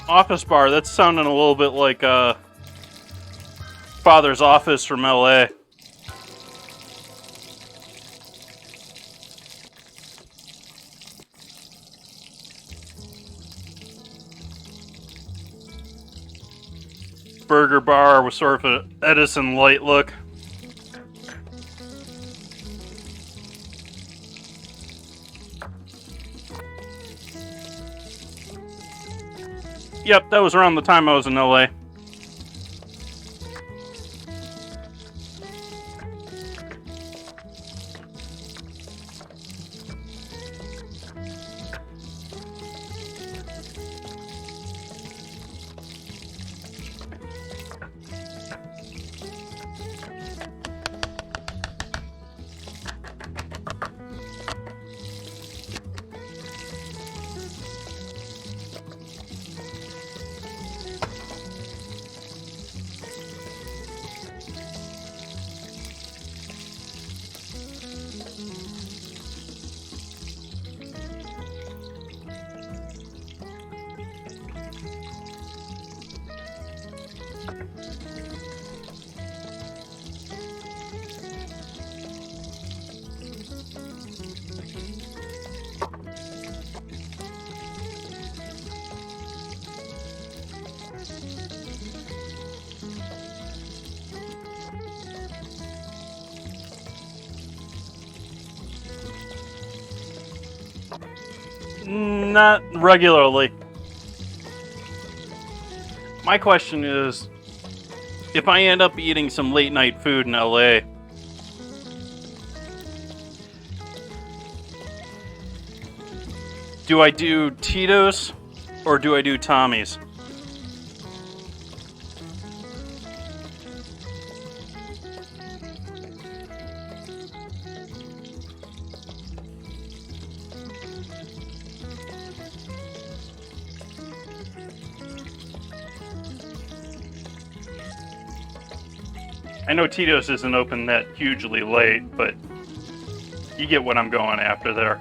Office bar, that's sounding a little bit like Father's Office from LA. Burger bar with sort of an Edison light look. Yep, that was around the time I was in LA. Not regularly. My question is, if I end up eating some late night food in LA, do I do Tito's or do I do Tommy's? I know Tito's isn't open that hugely late, but you get what I'm going after there.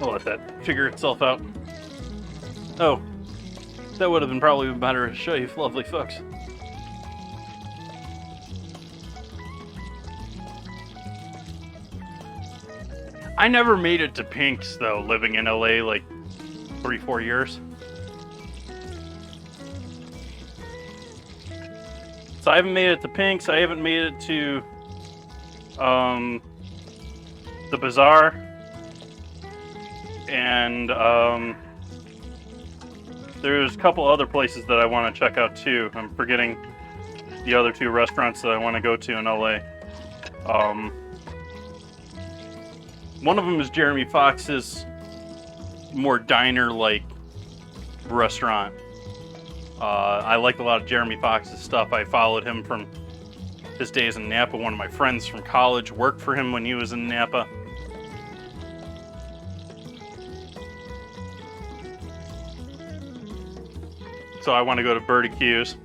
I'll let that figure itself out. Oh, that would have been probably better to show you, lovely folks. I never made it to Pink's, though, living in LA like 3-4 years. So I haven't made it to Pink's. I haven't made it to the Bazaar. And there's a couple other places that I want to check out too. I'm forgetting the other 2 restaurants that I want to go to in LA. One of them is Jeremy Fox's more diner-like restaurant. I like a lot of Jeremy Fox's stuff. I followed him from his days in Napa. One of my friends from college worked for him when he was in Napa. So I want to go to Birdie Q's,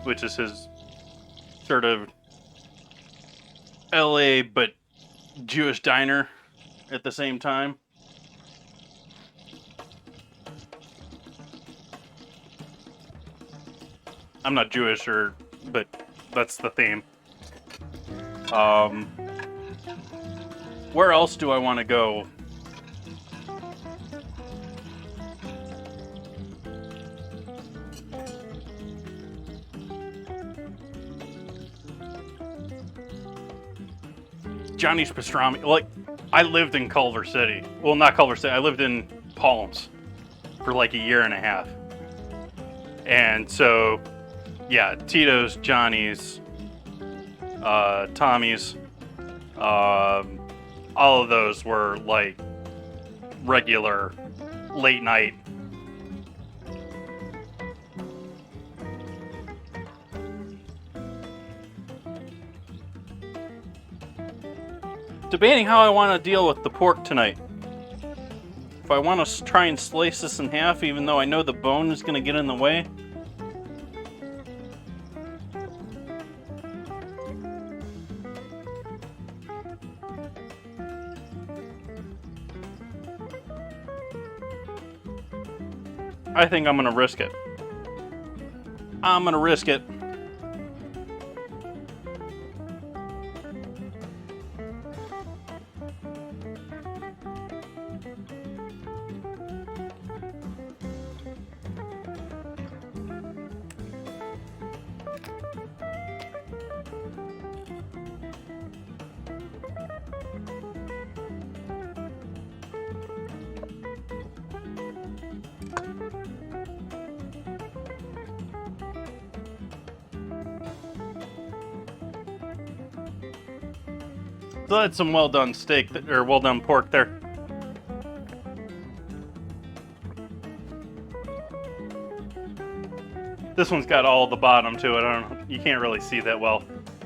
which is his sort of LA but Jewish diner at the same time. I'm not Jewish, but that's the theme. Where else do I want to go? Johnny's Pastrami. Like, I lived in Culver City. Well, not Culver City. I lived in Palms for like a year and a half. And so, yeah, Tito's, Johnny's, Tommy's, all of those were like regular late night. Debating how I want to deal with the pork tonight. If I want to try and slice this in half, even though I know the bone is going to get in the way. I think I'm going to risk it. I'm going to risk it. So that's some well done steak, or well done pork there. This one's got all the bottom to it. I don't know, you can't really see that well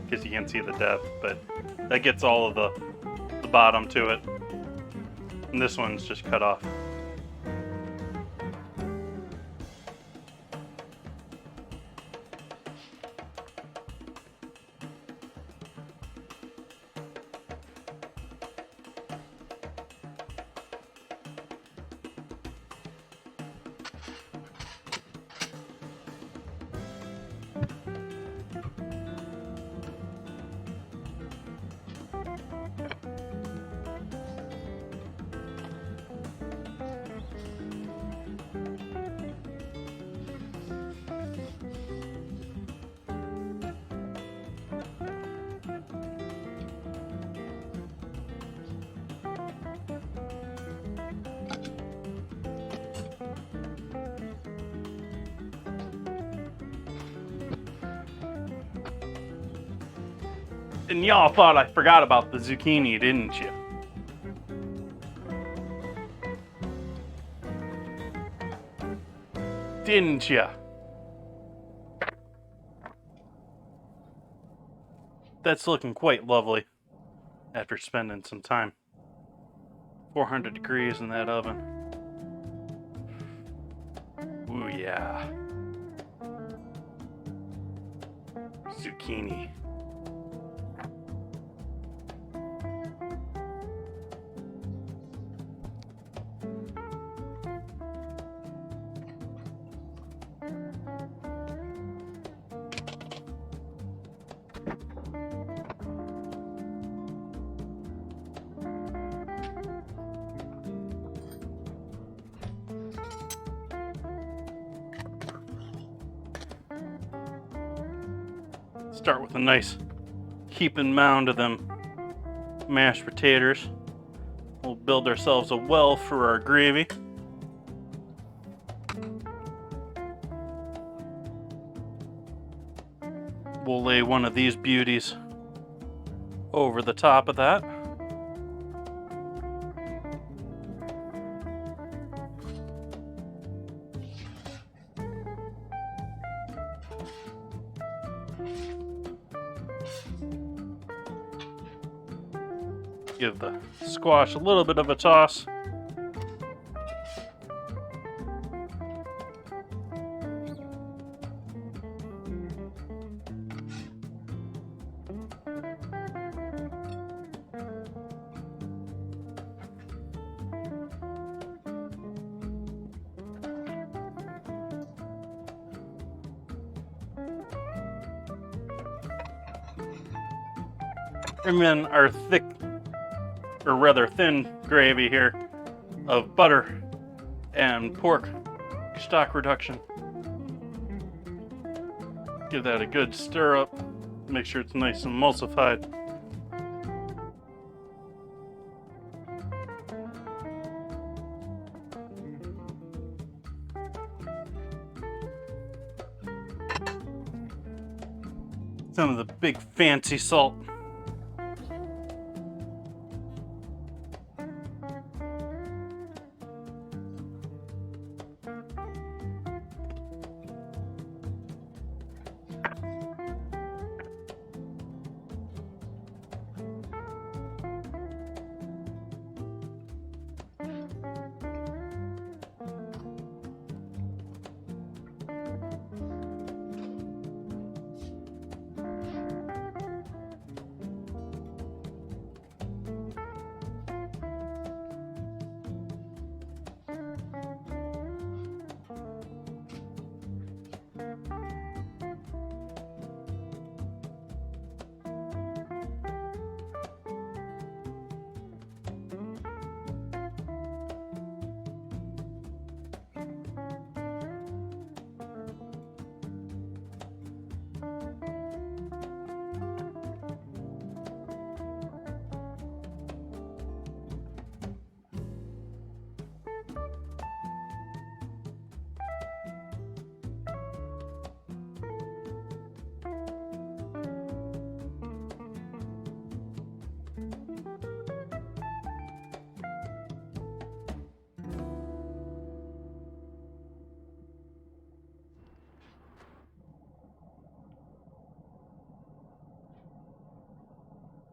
because you can't see the depth, but that gets all of the bottom to it. And this one's just cut off. And y'all thought I forgot about the zucchini, didn't you? Didn't ya? That's looking quite lovely after spending some time. 400 degrees in that oven. Ooh, yeah. Zucchini. Start with a nice heaping mound of them mashed potatoes. We'll build ourselves a well for our gravy. We'll lay one of these beauties over the top of that. Give the squash a little bit of a toss. And then our thick, or rather thin gravy here of butter and pork stock reduction. Give that a good stir up. Make sure it's nice and emulsified. Some of the big fancy salt.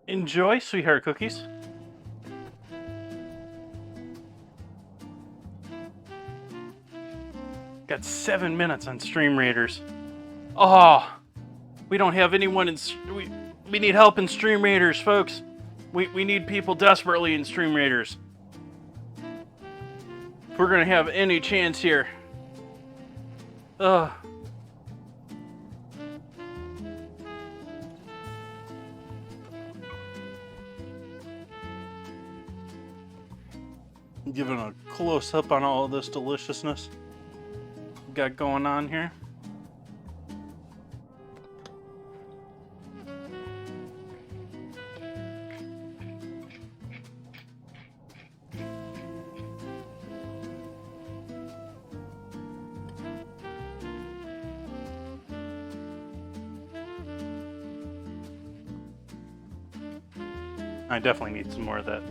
Enjoy, sweetheart cookies. Got 7 minutes on Stream Raiders. Oh, we don't have anyone in. We need help in Stream Raiders, folks. We need people desperately in Stream Raiders. If we're gonna have any chance here. Ugh. Giving a close-up on all of this deliciousness we got going on here. I definitely need some more of that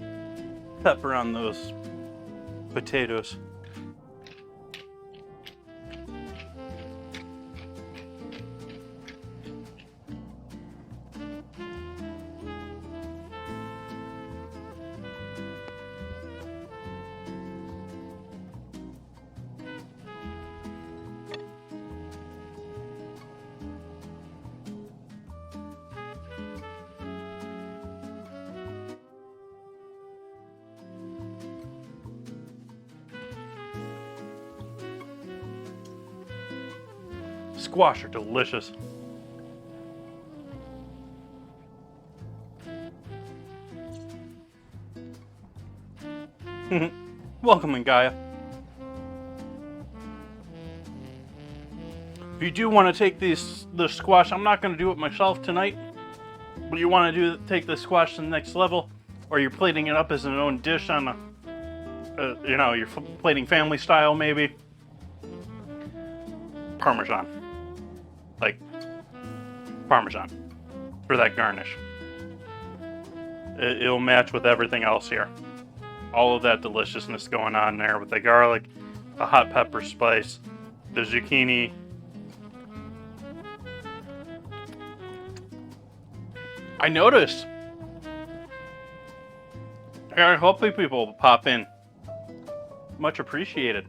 pepper on those potatoes. Squash are delicious. Welcome in, Gaia. If you do want to take the squash, I'm not going to do it myself tonight, but you want to take the squash to the next level, or you're plating it up as an own dish on you're plating family style maybe. Parmesan. Like, Parmesan for that garnish. It'll match with everything else here. All of that deliciousness going on there with the garlic, the hot pepper spice, the zucchini. I noticed. Hopefully people will pop in. Much appreciated.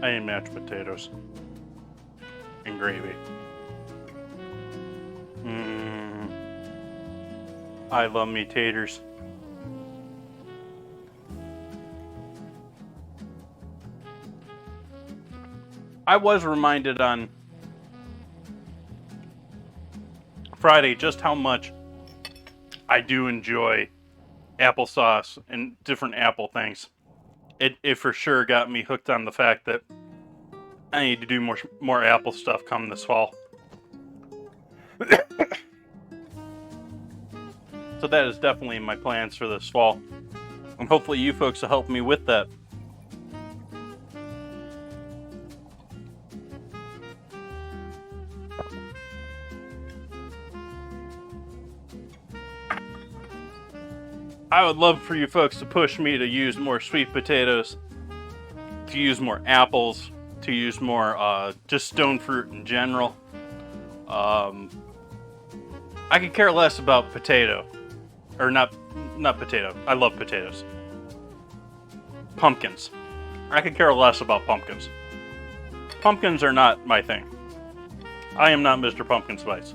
I need mashed potatoes and gravy. I love me taters. I was reminded on Friday just how much I do enjoy applesauce and different apple things. It for sure got me hooked on the fact that I need to do more apple stuff come this fall. So that is definitely in my plans for this fall. And hopefully you folks will help me with that. I would love for you folks to push me to use more sweet potatoes, to use more apples, to use more just stone fruit in general. I could care less about potato. Or not potato. I love potatoes. Pumpkins. I could care less about pumpkins. Pumpkins are not my thing. I am not Mr. Pumpkin Spice.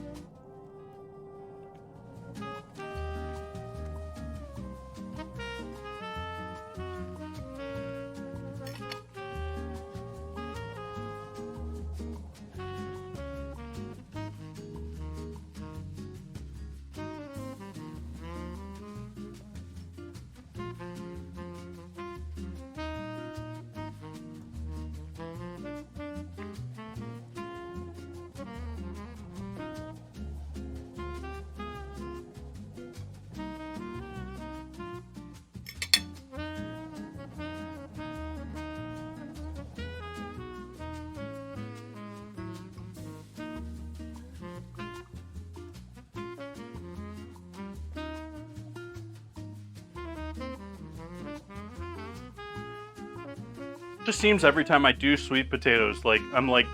Just seems every time I do sweet potatoes, like, I'm like,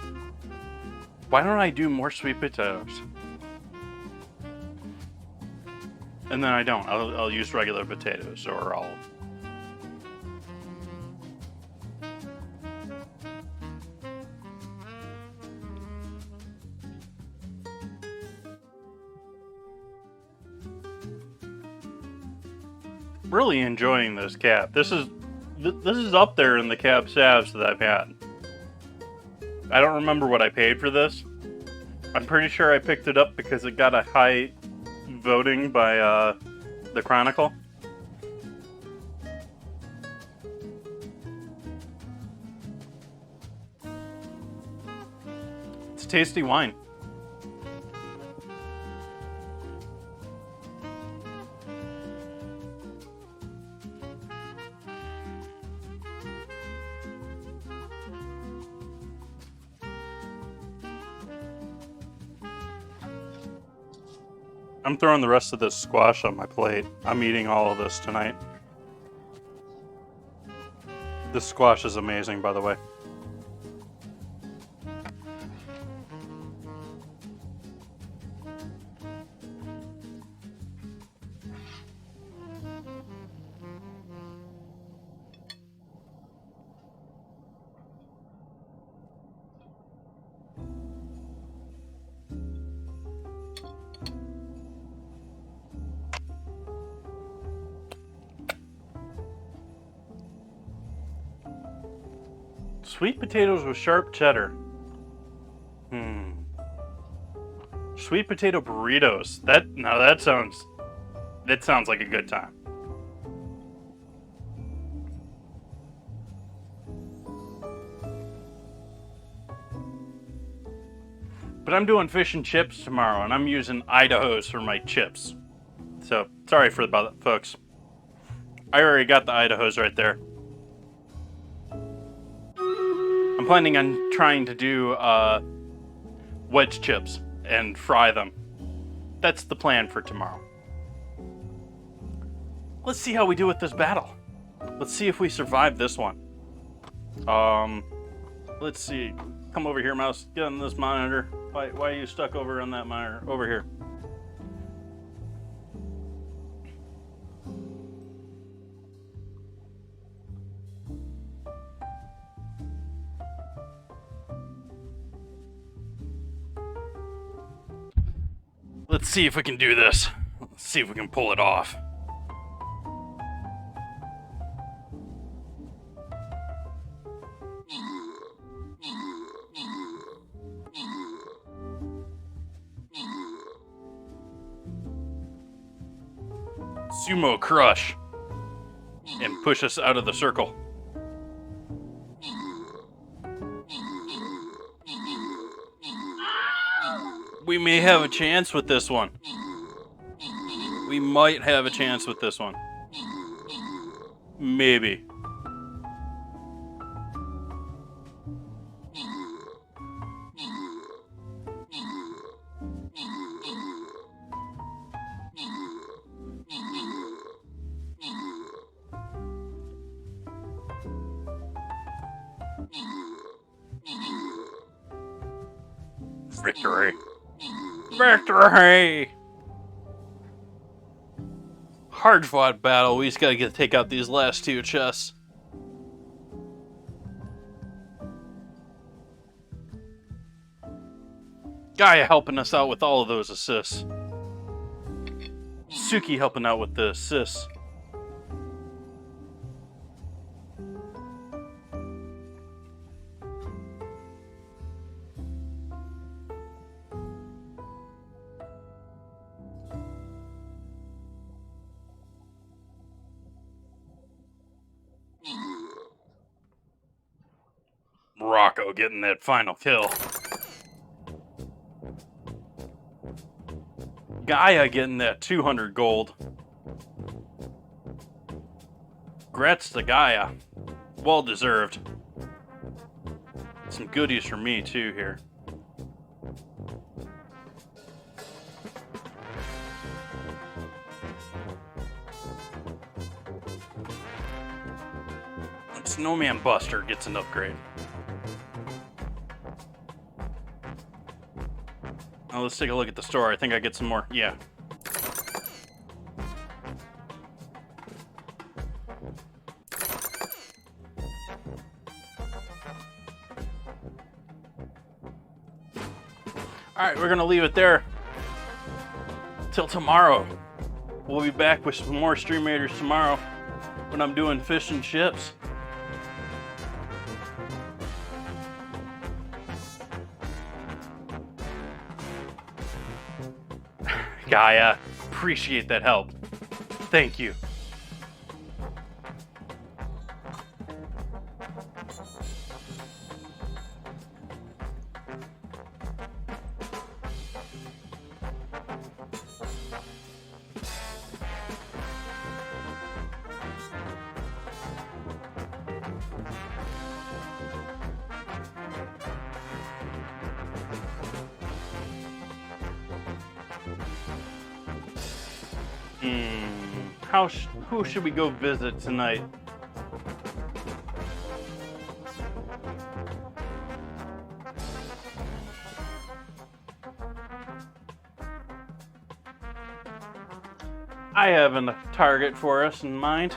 why don't I do more sweet potatoes? And then I don't. I'll use regular potatoes, or I'll... Really enjoying this cab. This is up there in the cab salves that I've had. I don't remember what I paid for this. I'm pretty sure I picked it up because it got a high voting by the Chronicle. It's tasty wine. I'm throwing the rest of this squash on my plate. I'm eating all of this tonight. This squash is amazing, by the way. Sweet potatoes with sharp cheddar. Sweet potato burritos. That sounds like a good time. But I'm doing fish and chips tomorrow, and I'm using Idaho's for my chips. So, sorry for the folks. I already got the Idaho's right there. I'm planning on trying to do wedge chips and fry them. That's the plan for tomorrow. Let's see how we do with this battle. Let's see if we survive this one. Let's see. Come over here, mouse. Get on this monitor. Why are you stuck over on that monitor? Over here. Let's see if we can do this. Let's see if we can pull it off. Sumo crush. And push us out of the circle. We may have a chance with this one. We might have a chance with this one. Maybe. Victory. Victory! Hard fought battle. We just gotta take out these last two chests. Gaia helping us out with all of those assists. Suki helping out with the assists. Rocco getting that final kill. Gaia getting that 200 gold. Grats to Gaia. Well deserved. Some goodies for me too here. Snowman Buster gets an upgrade. Now let's take a look at the store. I think I get some more. Yeah. Alright, we're gonna leave it there. Till tomorrow. We'll be back with some more Stream Raiders tomorrow when I'm doing fish and chips. Gaia. Appreciate that help. Thank you. Who should we go visit tonight? I have a target for us in mind.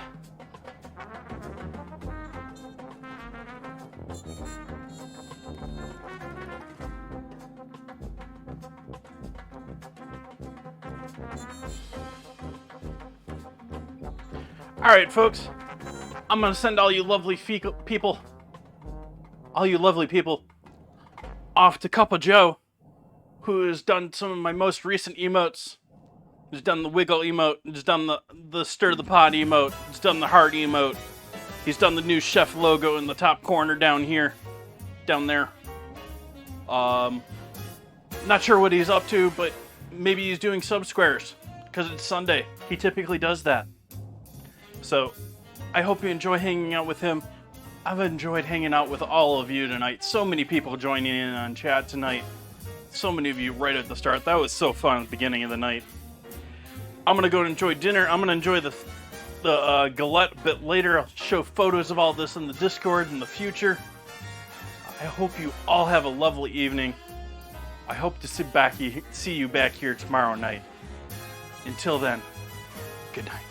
Alright, folks. I'm gonna send all you lovely people, off to Cup of Joe, who has done some of my most recent emotes. He's done the wiggle emote, he's done the stir the pot emote, he's done the heart emote, he's done the new chef logo in the top corner down here, down there. Not sure what he's up to, but maybe he's doing sub squares, because it's Sunday. He typically does that. So, I hope you enjoy hanging out with him. I've enjoyed hanging out with all of you tonight. So many people joining in on chat tonight. So many of you right at the start. That was so fun at the beginning of the night. I'm going to go and enjoy dinner. I'm going to enjoy the Galette a bit later. I'll show photos of all this in the Discord in the future. I hope you all have a lovely evening. I hope to see you back here tomorrow night. Until then, good night.